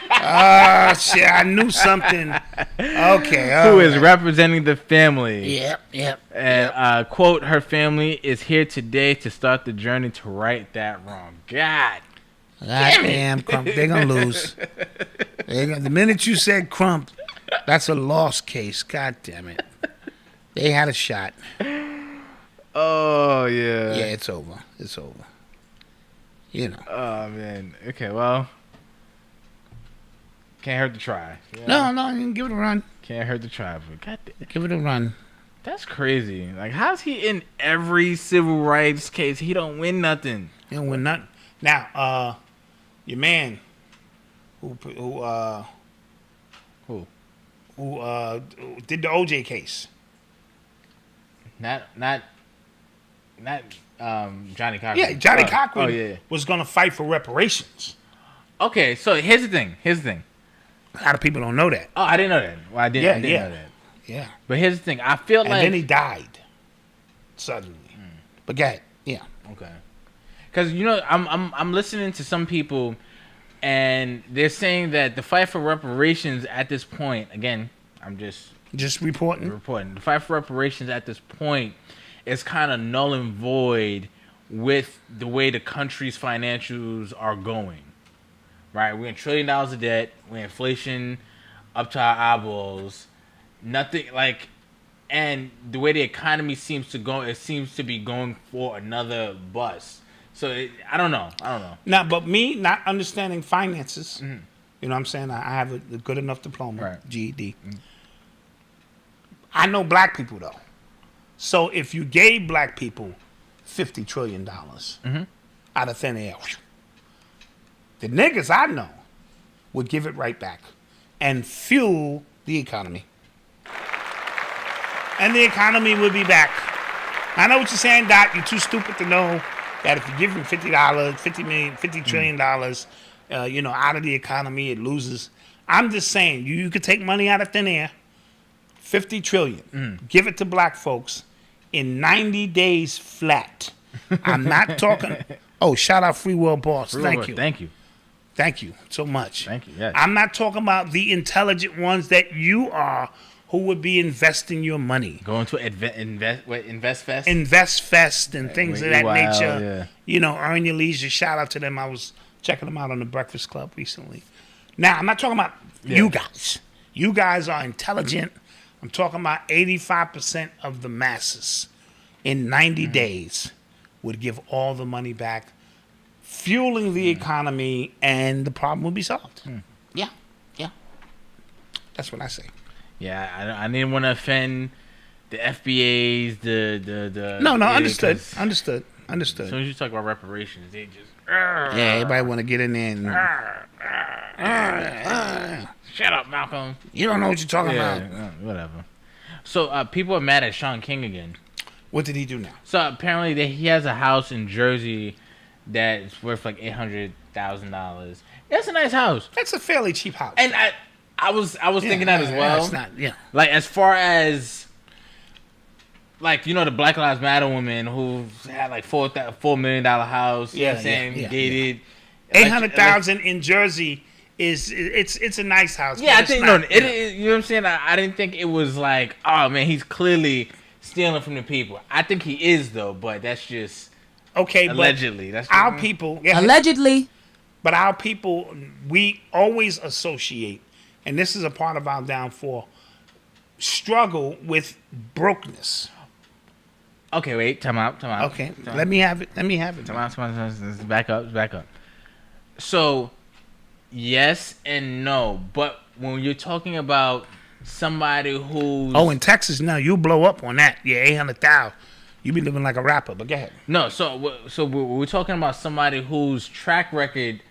Oh shit, I knew something. Okay. Who is representing the family. Yep. And quote, her family is here today to start the journey to right that wrong. God damn Crump, they're gonna lose. The minute you said Crump, that's a lost case. God damn it. They had a shot. Oh yeah. Yeah, it's over. You know. Oh man. Okay, well. Can't hurt to try. Yeah. No, you can give it a run. Can't hurt to try, but goddamn. Give it a run. That's crazy. Like, how's he in every civil rights case? He don't win nothing. He don't win nothing. Now, your man who did the OJ case. Not Johnny Cochran. Yeah, Johnny Cochran was gonna fight for reparations. Okay, so here's the thing. A lot of people don't know that. Oh, I didn't know that. Well, I didn't know that. Yeah. But here's the thing. I feel like... And then he died. Suddenly. But go ahead. Yeah. Okay. Because, you know, I'm listening to some people, and they're saying that the fight for reparations at this point, again, I'm just reporting. The fight for reparations at this point is kind of null and void with the way the country's financials are going. Right, we're in $1 trillion of debt. We're inflation up to our eyeballs. Nothing like, and the way the economy seems to go, it seems to be going for another bust. So I don't know. Now, but me not understanding finances, you know what I'm saying? I have a good enough diploma, GED. I know black people though. So if you gave black people $50 trillion out of thin air. The niggas I know would give it right back and fuel the economy. And the economy would be back. I know what you're saying, Doc. You're too stupid to know that if you give them $50 trillion, out of the economy, it loses. I'm just saying, you could take money out of thin air, $50 trillion, give it to black folks in 90 days flat. I'm not talking. Oh, shout out Free World Boss. Thank you. Thank you so much. Thank you. Yes. I'm not talking about the intelligent ones that you are who would be investing your money. Going to Invest Fest? Invest Fest and things of that nature. Yeah. You know, Earn Your Leisure. Shout out to them. I was checking them out on the Breakfast Club recently. Now, I'm not talking about you guys. You guys are intelligent. I'm talking about 85% of the masses in 90 days would give all the money back, fueling the economy, and the problem would be solved. Yeah. That's what I say. Yeah, I didn't want to offend the FBAs, the No, understood. Understood. As soon as you talk about reparations, they just... Yeah, everybody want to get in there and... Shut up, Malcolm. You don't know what you're talking about. Whatever. So, people are mad at Sean King again. What did he do now? So, apparently, he has a house in Jersey that's worth like $800,000. That's a nice house. That's a fairly cheap house. And I was thinking that as well. It's not, Like, as far as, like, you know, the Black Lives Matter woman who had like $4 million house. You know what I'm saying? Gated. $800,000 in Jersey is it's a nice house. Yeah, I think you know what I'm saying. I didn't think it was like, oh man, he's clearly stealing from the people. I think he is though, but that's just allegedly. That's our people allegedly. But our people, we always associate, and this is a part of our downfall, struggle with brokenness. Okay, wait, time out. Okay, let me have it. Time out. Back up. So, yes and no, but when you're talking about somebody who's... Oh, in Texas now, you blow up on that. Yeah, 800,000. You be living like a rapper, but go ahead. No, so we're talking about somebody whose track record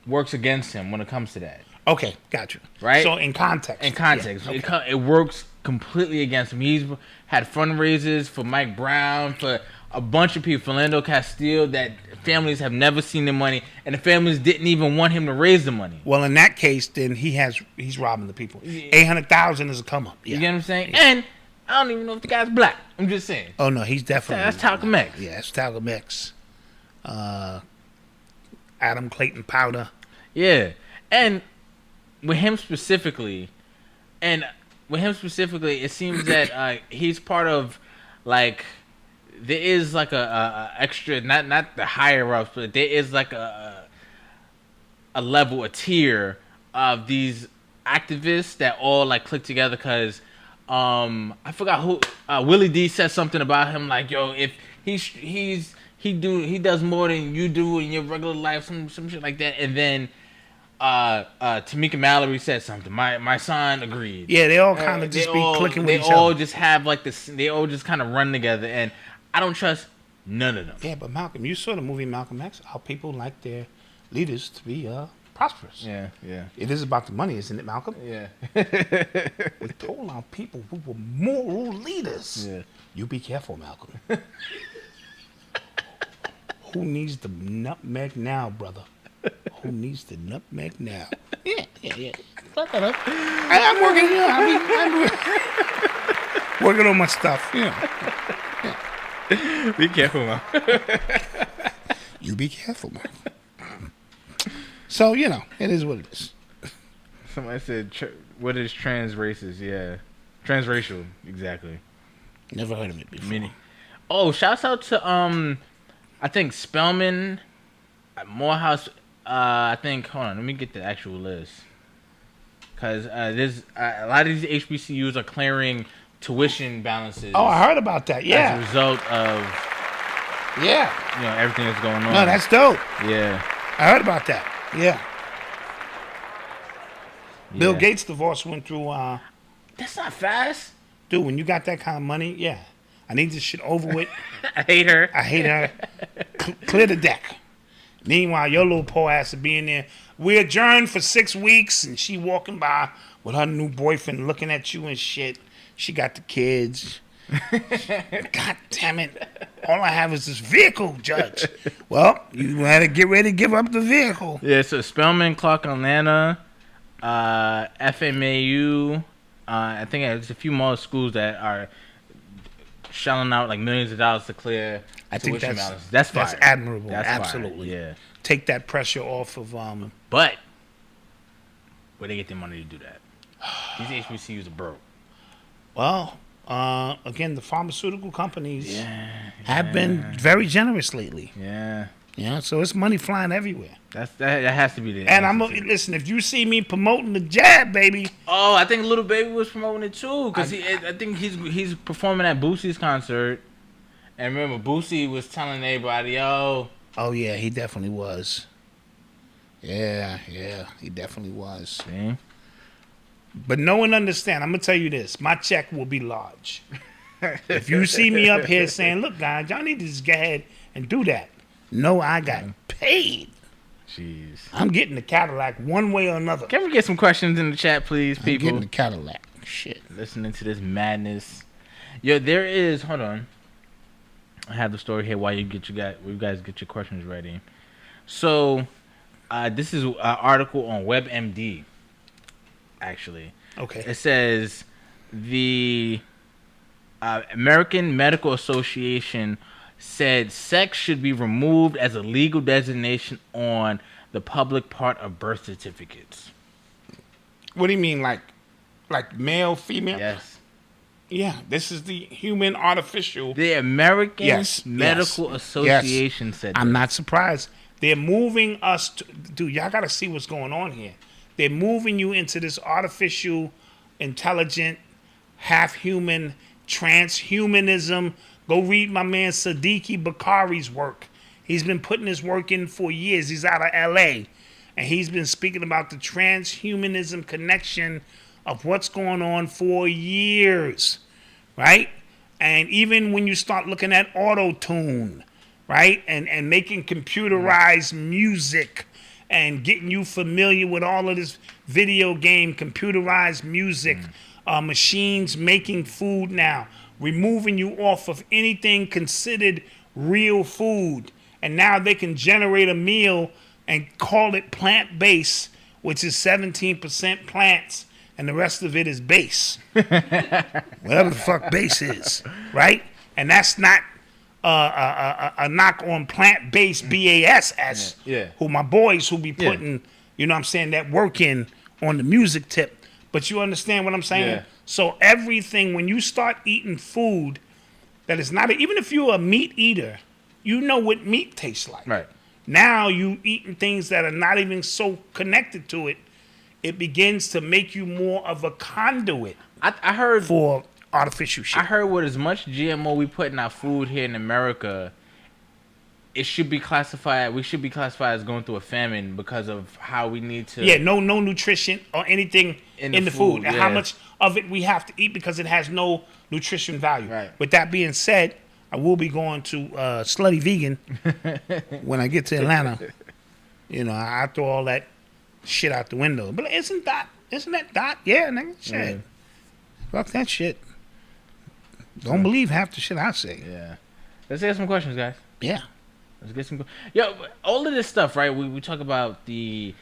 works against him when it comes to that. Okay, gotcha. Right? So in context. Yeah, it works completely against him. He's had fundraisers for Mike Brown, for a bunch of people, Philando Castile, that families have never seen the money, and the families didn't even want him to raise the money. Well, in that case, then he's robbing the people. 800,000 is a come up. Yeah. You get what I'm saying? Yeah. And I don't even know if the guy's black. I'm just saying. Oh no, he's definitely. That's Talcum X. Yeah, that's Talcum X. Adam Clayton Powder. Yeah, and with him specifically, it seems that he's part of like. There is like a extra, not the higher ups, but there is like a level, a tier of these activists that all like click together. Cause I forgot who Willie D said something about him like, yo, if he does more than you do in your regular life, some shit like that. And then Tamika Mallory said something. My son agreed. Yeah, they all kind of just be clicking with each other. They all just have like this. They all just kind of run together and. I don't trust none of them. Yeah, but Malcolm, you saw the movie Malcolm X. How people like their leaders to be prosperous. Yeah. It is about the money, isn't it, Malcolm? Yeah. We told our people who were moral leaders. Yeah. You be careful, Malcolm. Who needs the nutmeg now, brother? Who needs the nutmeg now? Yeah. I'm working on my stuff. Yeah. Be careful, man. You be careful, man. So, you know, it is what it is. Somebody said, what is trans racist? Yeah. Transracial, exactly. Never heard of it before. Oh, shouts out to, I think Spelman, Morehouse, I think, hold on, let me get the actual list. Because there's a lot of these HBCUs are clearing tuition balances. Oh, I heard about that. Yeah. As a result of everything that's going on. No, that's dope. Yeah. I heard about that. Yeah. Bill Gates' divorce went through. That's not fast. Dude, when you got that kind of money, yeah. I need this shit over with. I hate her. Clear the deck. Meanwhile, your little poor ass will be in there. We adjourned for 6 weeks, and she walking by with her new boyfriend looking at you and shit. She got the kids. God damn it. All I have is this vehicle, Judge. Well, you had to get ready to give up the vehicle. Yeah, so Spelman, Clark, Atlanta, FMAU. I think there's a few more schools that are shelling out like millions of dollars to clear tuition balances. That's fire. That's admirable. That's absolutely. Fire. Yeah. Take that pressure off of... But, where they get their money to do that? These HBCUs are broke. Well, again, the pharmaceutical companies have been very generous lately. Yeah. Yeah, so it's money flying everywhere. That has to be the And listen, if you see me promoting the jab, baby. Oh, I think Little Baby was promoting it too, because I think he's performing at Boosie's concert. And remember, Boosie was telling everybody, yo. Oh yeah, he definitely was. Yeah, he definitely was. See? But no one understand. I'm gonna tell you this: my check will be large. If you see me up here saying, "Look, guys, y'all need to just go ahead and do that," no, I got paid. Jeez. I'm getting the Cadillac one way or another. Can we get some questions in the chat, please, people? I'm getting the Cadillac. Shit. Listening to this madness. Yo, there is. Hold on. I have the story here while you guys get your questions ready. So, this is an article on WebMD. Actually, okay. It says the American Medical Association said sex should be removed as a legal designation on the public part of birth certificates. What do you mean, like male, female? Yes. Yeah, this is the human artificial. The American Medical Association said that. I'm not surprised. They're moving us to, dude, y'all got to see what's going on here. They're moving you into this artificial, intelligent, half-human, transhumanism. Go read my man Siddiqui Bakari's work. He's been putting his work in for years. He's out of L.A., and he's been speaking about the transhumanism connection of what's going on for years, right? And even when you start looking at auto-tune, right, and making computerized music and getting you familiar with all of this video game, computerized music, machines making food now, removing you off of anything considered real food. And now they can generate a meal and call it plant-based, which is 17% plants, and the rest of it is base. Whatever the fuck base is, right? And that's not a knock on plant-based BASS, who my boys who be putting, you know what I'm saying, that work in on the music tip. But you understand what I'm saying? Yeah. So everything, when you start eating food that is not, even if you're a meat eater, you know what meat tastes like. Right. Now you eating things that are not even so connected to it, it begins to make you more of a conduit. I heard for artificial shit. I heard with as much GMO we put in our food here in America, it should be classified. We should be classified as going through a famine because of how we need to. Yeah, no nutrition or anything in the food, and how much of it we have to eat because it has no nutrition value. Right. With that being said, I will be going to Slutty Vegan when I get to Atlanta. You know, I throw all that shit out the window. But isn't that dot? Yeah, nigga. Shit. Yeah. Fuck that shit. Don't believe half the shit I say. Yeah. Let's get some questions, guys. Yeah. Let's get some. Yo, all of this stuff, right? We talk about the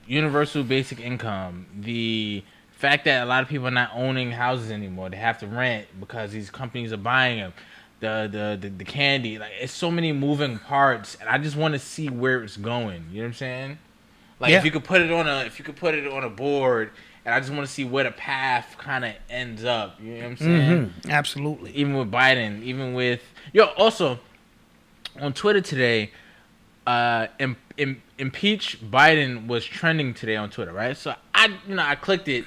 universal basic income, the fact that a lot of people are not owning houses anymore. They have to rent because these companies are buying them. The candy, like it's so many moving parts, and I just want to see where it's going. You know what I'm saying? Like if you could put it on a board, and I just want to see where the path kind of ends up. You know what I'm saying? Mm-hmm. Absolutely. Even with Biden, even with also on Twitter today, impeach Biden was trending today on Twitter, right? So I clicked it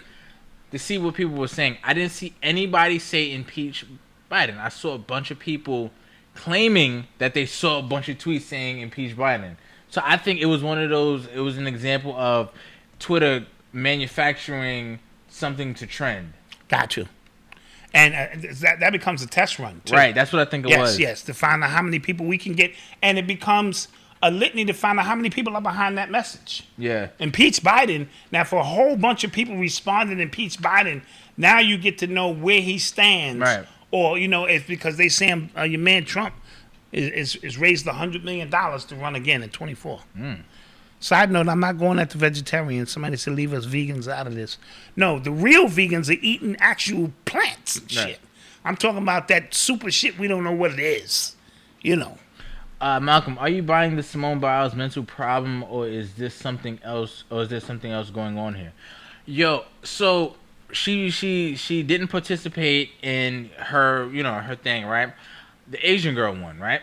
to see what people were saying. I didn't see anybody say impeach Biden. I saw a bunch of people claiming that they saw a bunch of tweets saying impeach Biden. So I think it was one of those. It was an example of Twitter manufacturing something to trend. Got you. And that becomes a test run, too. Right, that's what I think it was. Yes, to find out how many people we can get. And it becomes a litany to find out how many people are behind that message. Yeah. Impeach Biden. Now, for a whole bunch of people responding impeach Biden, now you get to know where he stands. Right. Or, it's because they say your man Trump is raised $100 million to run again in 24. Side note, I'm not going at the vegetarians. Somebody said leave us vegans out of this. No, the real vegans are eating actual plants and shit. I'm talking about that super shit we don't know what it is. Malcolm, are you buying the Simone Biles mental problem, or is this something else? Or is there something else going on here? Yo, so she didn't participate in her her thing, right? The Asian girl won, right?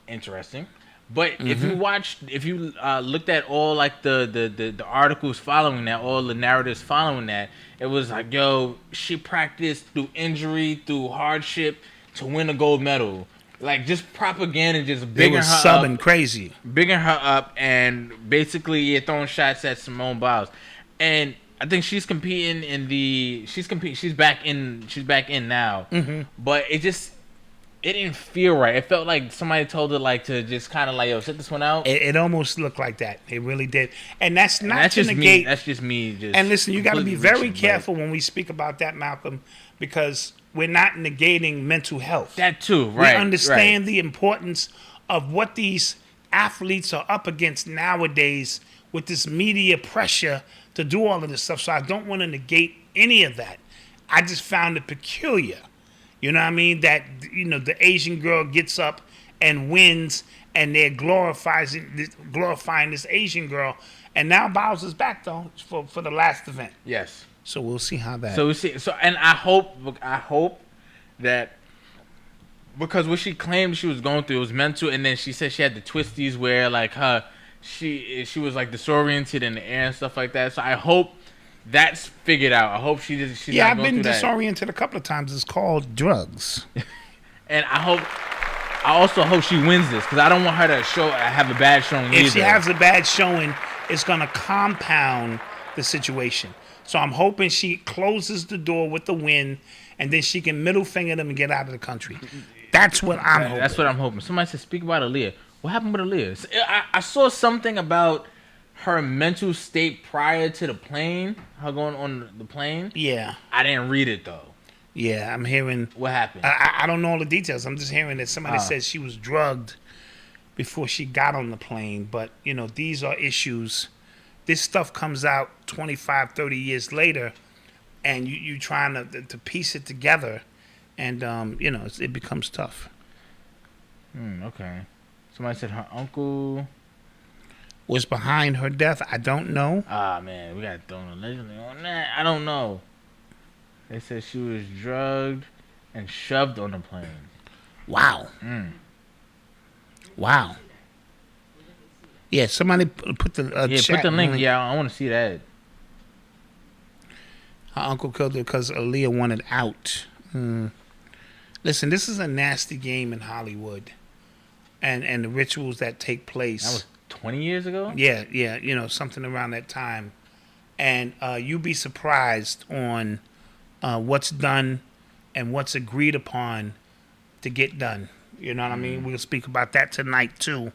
Interesting. But if you looked at all like the articles following that, all the narratives following that, it was like, yo, she practiced through injury, through hardship to win a gold medal. Like just propaganda, just bigging her subbing up, crazy, bigging her up, and basically throwing shots at Simone Biles. And I think she's competing in the she's back in now. But it didn't feel right. It felt like somebody told her like to just kind of like, yo, sit this one out. It almost looked like that. It really did. And that's not to negate. That's just me. And listen, you got to be very careful when we speak about that, Malcolm, because we're not negating mental health. That too, right? We understand the importance of what these athletes are up against nowadays with this media pressure to do all of this stuff. So I don't want to negate any of that. I just found it peculiar. You know what I mean? That, the Asian girl gets up and wins, and they're glorifying this Asian girl. And now Biles is back, though, for the last event. Yes. So we'll see how that... So we'll see. And I hope that... Because what she claimed she was going through, it was mental, and then she said she had the twisties where, like, she was, like, disoriented in the air and stuff like that. So I hope... That's figured out. I hope she's yeah, not I've going been through disoriented a couple of times. It's called drugs. And I also hope she wins this because I don't want her to have a bad showing either. If she has a bad showing, it's going to compound the situation. So I'm hoping she closes the door with the win, and then she can middle finger them and get out of the country. That's what I'm hoping. That's what I'm hoping. Somebody said, speak about Aaliyah. What happened with Aaliyah? I saw something about her mental state prior to the plane, her going on the plane. Yeah. I didn't read it, though. Yeah, I'm hearing... What happened? I don't know all the details. I'm just hearing that somebody said she was drugged before she got on the plane. But, these are issues. This stuff comes out 25, 30 years later, and you trying to piece it together, and, it becomes tough. Okay. Somebody said her uncle... was behind her death. I don't know. Ah, man, we got to throw allegedly on that. I don't know. They said she was drugged and shoved on the plane. Wow. Wow. Yeah, somebody put the put the link. Yeah, I want to see that. Her uncle killed her because Aaliyah wanted out. Listen, this is a nasty game in Hollywood, and the rituals that take place. That was 20 years ago? Yeah, something around that time. And you'd be surprised on what's done and what's agreed upon to get done. You know what I mean? We'll speak about that tonight, too,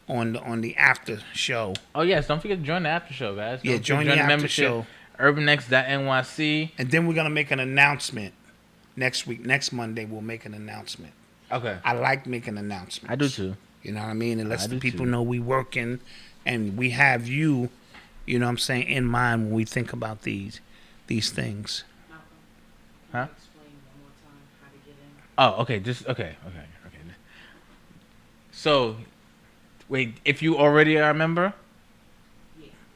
on the after show. Oh, yes. Don't forget to join the after show, guys. Yeah, join the after show. UrbanX.NYC. And then we're going to make an announcement next week. Next Monday, we'll make an announcement. Okay. I like making announcements. I do, too. You know what I mean? It lets the people know we working and we have you, you know what I'm saying, in mind when we think about these things. Huh? Oh, okay. Okay. So, wait, if you already are a member,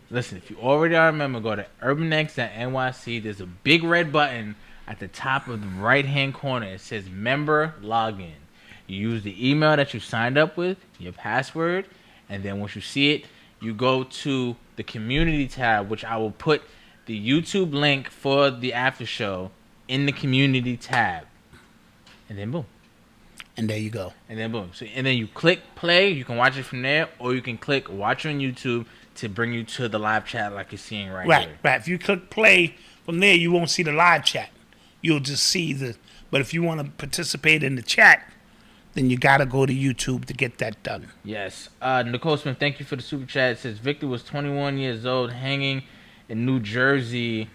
listen, if you already are a member, go to UrbanX.NYC. There's a big red button at the top of the right-hand corner. It says Member Login. You use the email that you signed up with, your password, and then once you see it, you go to the community tab, which I will put the YouTube link for the after show in the community tab. And then boom. And there you go. And then boom. So, and then you click play. You can watch it from there, or you can click watch on YouTube to bring you to the live chat like you're seeing right here. Right. If you click play from there, you won't see the live chat. You'll just see but if you want to participate in the chat, then you got to go to YouTube to get that done. Yes. Nicole Smith, thank you for the super chat. It says Victor was 21 years old hanging in New Jersey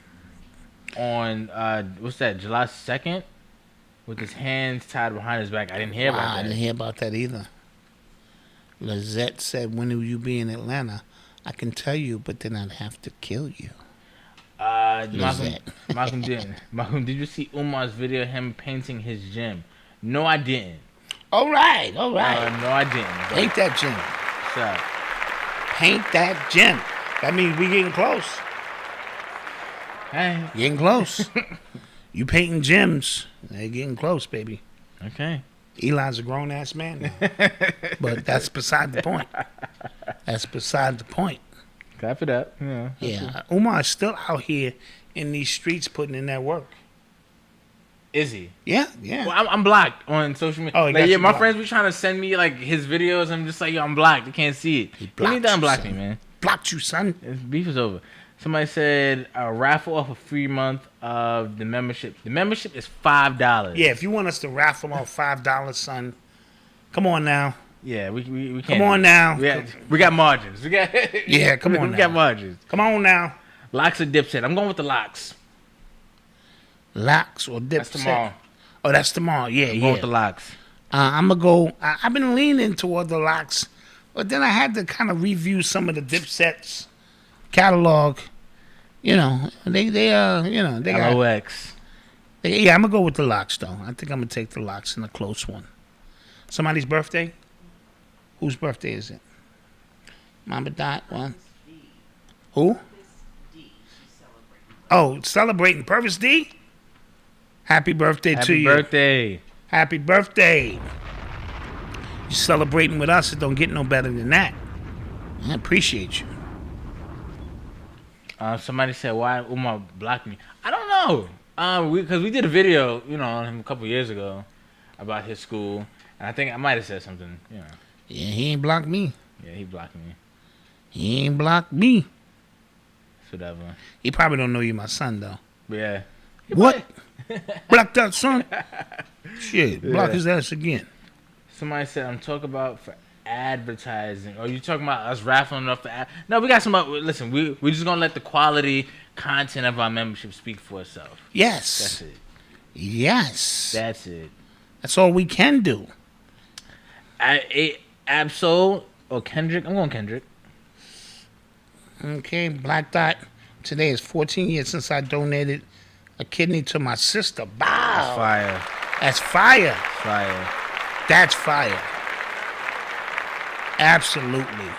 on, what's that, July 2nd? With his hands tied behind his back. I didn't hear about that. I didn't hear about that either. Lizette said, when will you be in Atlanta? I can tell you, but then I'd have to kill you. Malcolm didn't. Malcolm, did you see Umar's video of him painting his gym? No, I didn't. All right. No, I didn't. Paint that gym. So, paint that gym. That means we getting close. Hey. Getting close. You painting gyms. They're getting close, baby. Okay. Eli's a grown-ass man now. But that's beside the point. That's beside the point. Clap it up. Yeah. Umar is still out here in these streets putting in that work. Is he? Yeah. Well, I'm blocked on social media. Oh, like, yeah, my blocked. friends be trying to send me like his videos. I'm just like, yo, I'm blocked. I can't see it. He need to unblock me, man. Blocked you, son. Beef is over. Somebody said a raffle off a free month of the membership. The membership is $5. Yeah, if you want us to raffle off $5, son, come on now. Yeah, we can't. Come on now. We got margins. We got Yeah, come on We now. got margins. Come on now. Locks or Dipset? I'm going with the locks. Locks or Dipset? That's tomorrow. Oh, that's tomorrow. Yeah, I'm going with the locks. I'm going to go. I've been leaning toward the locks, but then I had to kind of review some of the Dipset's catalog. You know, they got LOX. Yeah, I'm going to go with the locks, though. I think I'm going to take the locks in a close one. Somebody's birthday? Whose birthday is it? Mama Dot, one. Who? Oh, celebrating Purpose D? Happy birthday to you. Happy birthday. Happy birthday. You celebrating with us, it don't get no better than that. I appreciate you. Somebody said, why Umar blocked me? I don't know. Because we did a video, on him a couple years ago about his school. And I think I might have said something, Yeah, he ain't blocked me. Yeah, he blocked me. He ain't blocked me. It's whatever. He probably don't know you my son, though. But yeah. What? Block that son? Shit, block Yeah. his ass again. Somebody said, I'm talking about for advertising. Are you talking about us raffling off the ad? No, we got some. Listen, we're just going to let the quality content of our membership speak for itself. Yes. That's it. Yes. That's it. That's all we can do. Absol or Kendrick? I'm going Kendrick. Okay, Black Dot. Today is 14 years since I donated a kidney to my sister. Wow. That's fire. That's fire. Fire. That's fire. Absolutely.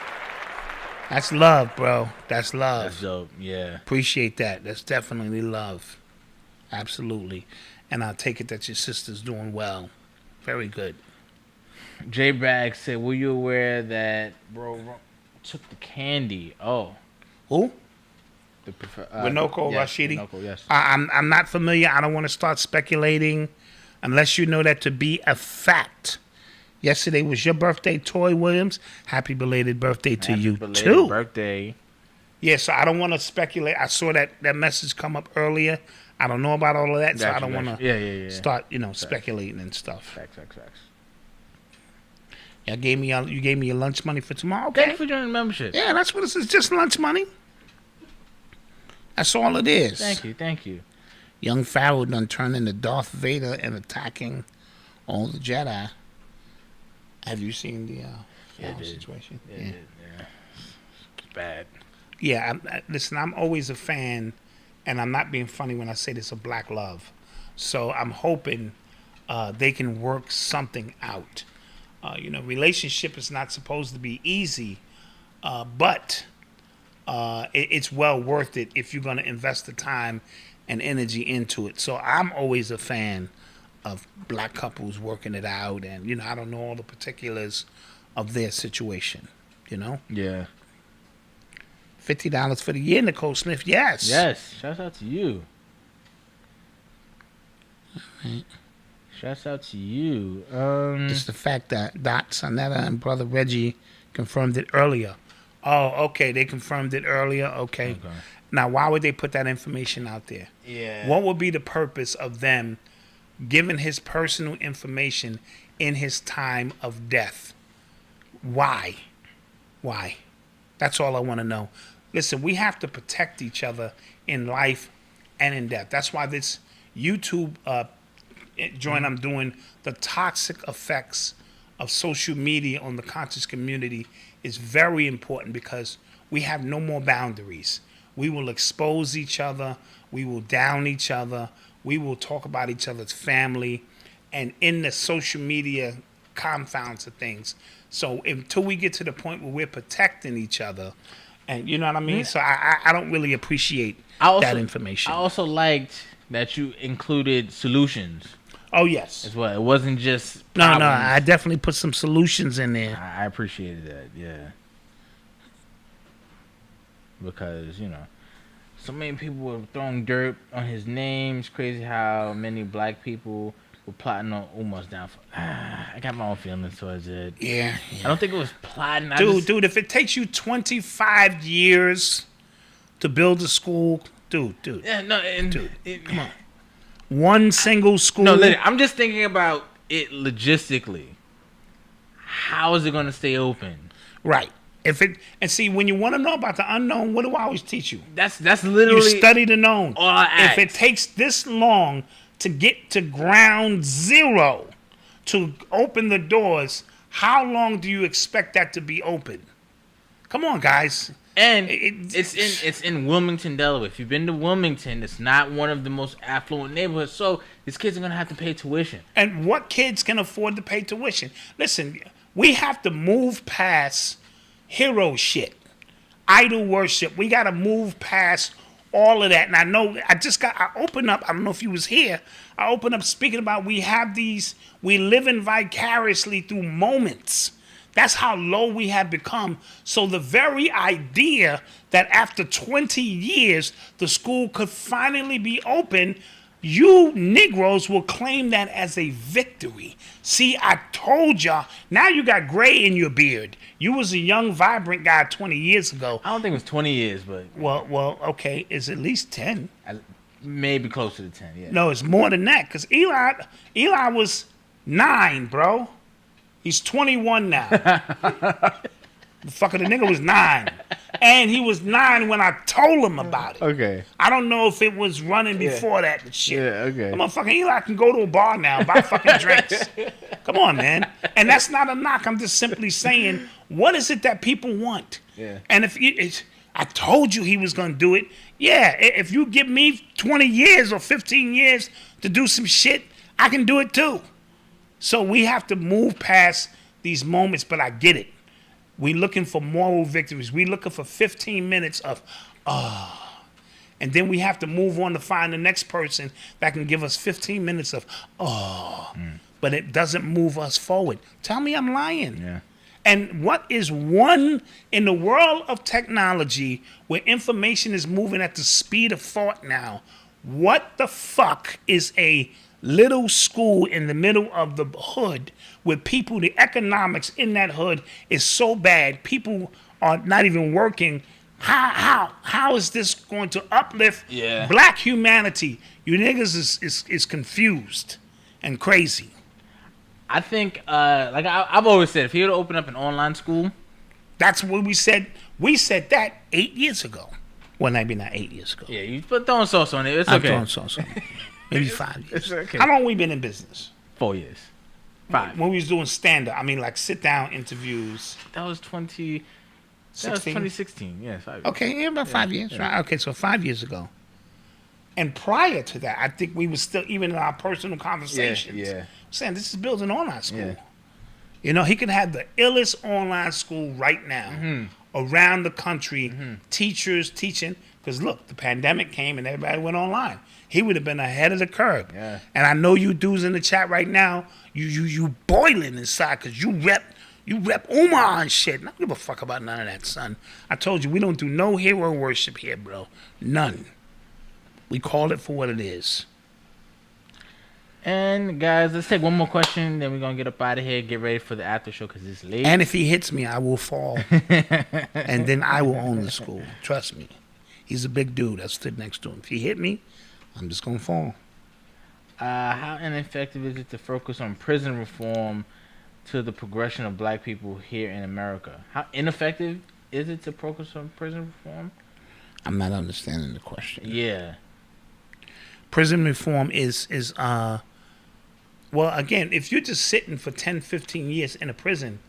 That's love, bro. That's love. That's dope. Yeah. Appreciate that. That's definitely love. Absolutely. And I'll take it that your sister's doing well. Very good. J Bag said, were you aware that bro took the candy? Oh. Who? The Winoko yes, Rashidi? Winoko, yes. I'm not familiar. I don't want to start speculating unless you know that to be a fact. Yesterday was your birthday, Toy Williams. Happy belated birthday to you, too. Birthday. Yeah, so I don't want to speculate. I saw that message come up earlier. I don't know about all of that, so I don't want to start, speculating and stuff. Facts. You gave me your lunch money for tomorrow. Okay. Thank you for joining the membership. Yeah, that's what it is. Just lunch money. That's all it is. Thank you. Young Pharaoh done turned into Darth Vader and attacking all the Jedi. Have you seen the situation? Yeah. It's bad. Yeah, listen, I'm always a fan, and I'm not being funny when I say this, of black love. So I'm hoping they can work something out. Relationship is not supposed to be easy, but it's well worth it if you're going to invest the time and energy into it. So I'm always a fan of black couples working it out, and I don't know all the particulars of their situation. Yeah. $50 for the year, Nicole Smith. Yes. Shouts out to you. All right. Shouts out to you. It's the fact that Dot, Sonetta, and Brother Reggie confirmed it earlier. Oh, okay. They confirmed it earlier. Okay. Now, why would they put that information out there? Yeah. What would be the purpose of them giving his personal information in his time of death? Why? That's all I want to know. Listen, we have to protect each other in life and in death. That's why this YouTube joint I'm doing, the toxic effects of social media on the conscious community, is very important, because we have no more boundaries. We will expose each other. We will down each other. We will talk about each other's family, and in the social media confounds of things. So until we get to the point where we're protecting each other, And you know what I mean? So I don't really appreciate that information. I also liked that you included solutions. Oh, yes. As well. It wasn't just problems. No, I definitely put some solutions in there. I appreciated that, yeah. Because, you know, so many people were throwing dirt on his name. It's crazy how many black people were plotting on Umar's downfall. I got my own feelings towards it. Yeah. I don't think it was plotting. Dude, if it takes you 25 years to build a school, dude. Yeah, no, come on. One single school. No, literally, I'm just thinking about it logistically. How is it going to stay open? Right. And see, when you want to know about the unknown, what do I always teach you? That's literally you study the known. All I ask. If it takes this long to get to ground zero to open the doors, how long do you expect that to be open? Come on, guys. And it's in Wilmington, Delaware. If you've been to Wilmington, it's not one of the most affluent neighborhoods. So these kids are gonna have to pay tuition. And what kids can afford to pay tuition? Listen, we have to move past hero shit, idol worship. We gotta move past all of that. And I know I opened up. I don't know if you was here. I opened up speaking about we live in vicariously through moments. That's how low we have become. So the very idea that after 20 years, the school could finally be open, you Negroes will claim that as a victory. See, I told y'all. Now you got gray in your beard. You was a young, vibrant guy 20 years ago. I don't think it was 20 years, but... Well, okay. It's at least 10. Maybe closer to 10, yeah. No, it's more than that. Because Eli was 9, bro. He's 21 now. The nigga was 9. And he was 9 when I told him about it. Okay. I don't know if it was running before that and shit. Yeah, okay. Come on, fucking Eli can go to a bar now and buy fucking drinks. Come on, man. And that's not a knock. I'm just simply saying, what is it that people want? Yeah. And I told you he was going to do it. Yeah, if you give me 20 years or 15 years to do some shit, I can do it too. So we have to move past these moments, but I get it. We're looking for moral victories. We're looking for 15 minutes of, and then we have to move on to find the next person that can give us 15 minutes of, but it doesn't move us forward. Tell me I'm lying. Yeah. And what is one in the world of technology where information is moving at the speed of thought now? What the fuck is a little school in the middle of the hood where people, the economics in that hood is so bad, people are not even working? How is this going to uplift black humanity? You niggas is confused and crazy. I think, like I've always said, if he would open up an online school, that's what we said. We said that 8 years ago. Well, maybe not 8 years ago. Yeah, you put throwing sauce on it. It's I'm okay. throwing sauce on it. Maybe 5 years. It's okay. How long we been in business? 4 years. 5. When we was doing stand-up, I mean, like sit-down interviews. That was 2016. Yes. 5 years. Okay, yeah, about 5 years. Right? Okay, so 5 years ago. And prior to that, I think we were still, even in our personal conversations, saying this is building online school. Yeah. You know, he could have the illest online school right now around the country, teachers teaching. Because look, the pandemic came and everybody went online. He would have been ahead of the curve. Yeah. And I know you dudes in the chat right now, you boiling inside because you rep Umar and shit. I don't give a fuck about none of that, son. I told you, we don't do no hero worship here, bro. None. We call it for what it is. And guys, let's take one more question, then we're gonna get up out of here, get ready for the after show because it's late. And if he hits me, I will fall. And then I will own the school. Trust me. He's a big dude. I stood next to him. If he hit me, I'm just gonna fall. How ineffective is it to focus on prison reform to the progression of black people here in America? How ineffective is it to focus on prison reform? I'm not understanding the question. Yeah. Prison reform is well, again, if you're just sitting for 10, 15 years in a prison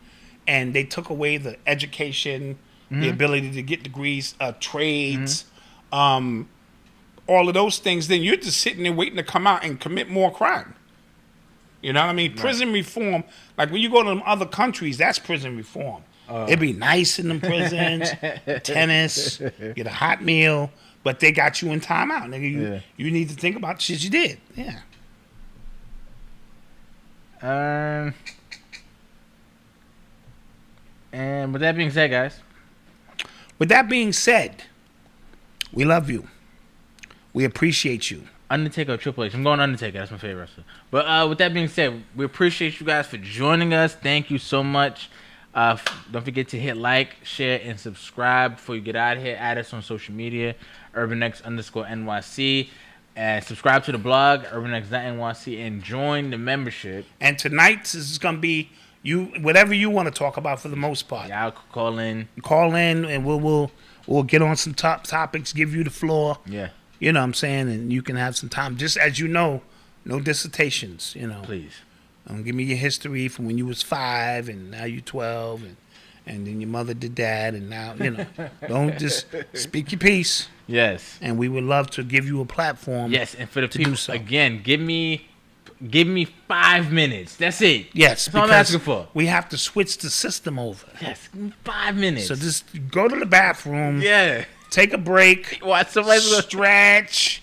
and they took away the education, the ability to get degrees, trades, all of those things, then you're just sitting there waiting to come out and commit more crime. You know what I mean? Right. Prison reform, like when you go to them other countries, that's prison reform. It'd be nice in them prisons, tennis, get a hot meal, but they got you in timeout, nigga. You need to think about the shit you did. Yeah. And with that being said, guys. With that being said, we love you. We appreciate you. Undertaker or Triple H? I'm going Undertaker. That's my favorite wrestler. But with that being said, we appreciate you guys for joining us. Thank you so much. Don't forget to hit like, share, and subscribe before you get out of here. Add us on social media, UrbanX_NYC. And subscribe to the blog, UrbanX.NYC, and join the membership. And tonight is going to be whatever you want to talk about for the most part. Yeah, I'll call in. Call in, and we'll get on some top topics, give you the floor. Yeah. You know what I'm saying? And you can have some time. Just as you know, no dissertations, you know. Please. Give me your history from when you was 5 and now you're 12 and then your mother did that and now, you know. Don't just speak your piece. Yes. And we would love to give you a platform. Yes, and for the to people, do so. again, give me 5 minutes. That's it. Yes, that's all I'm asking for. We have to switch the system over. Yes, 5 minutes. So just go to the bathroom. Yeah. Take a break. Watch somebody stretch.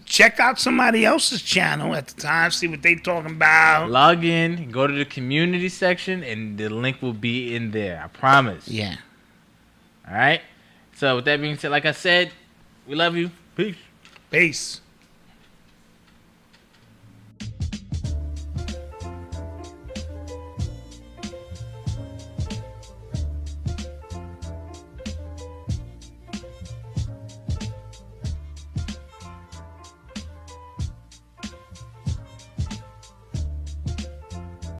Check out somebody else's channel at the time. See what they talking about. Log in. Go to the community section, and the link will be in there. I promise. Yeah. All right. So with that being said, like I said, we love you. Peace. Peace.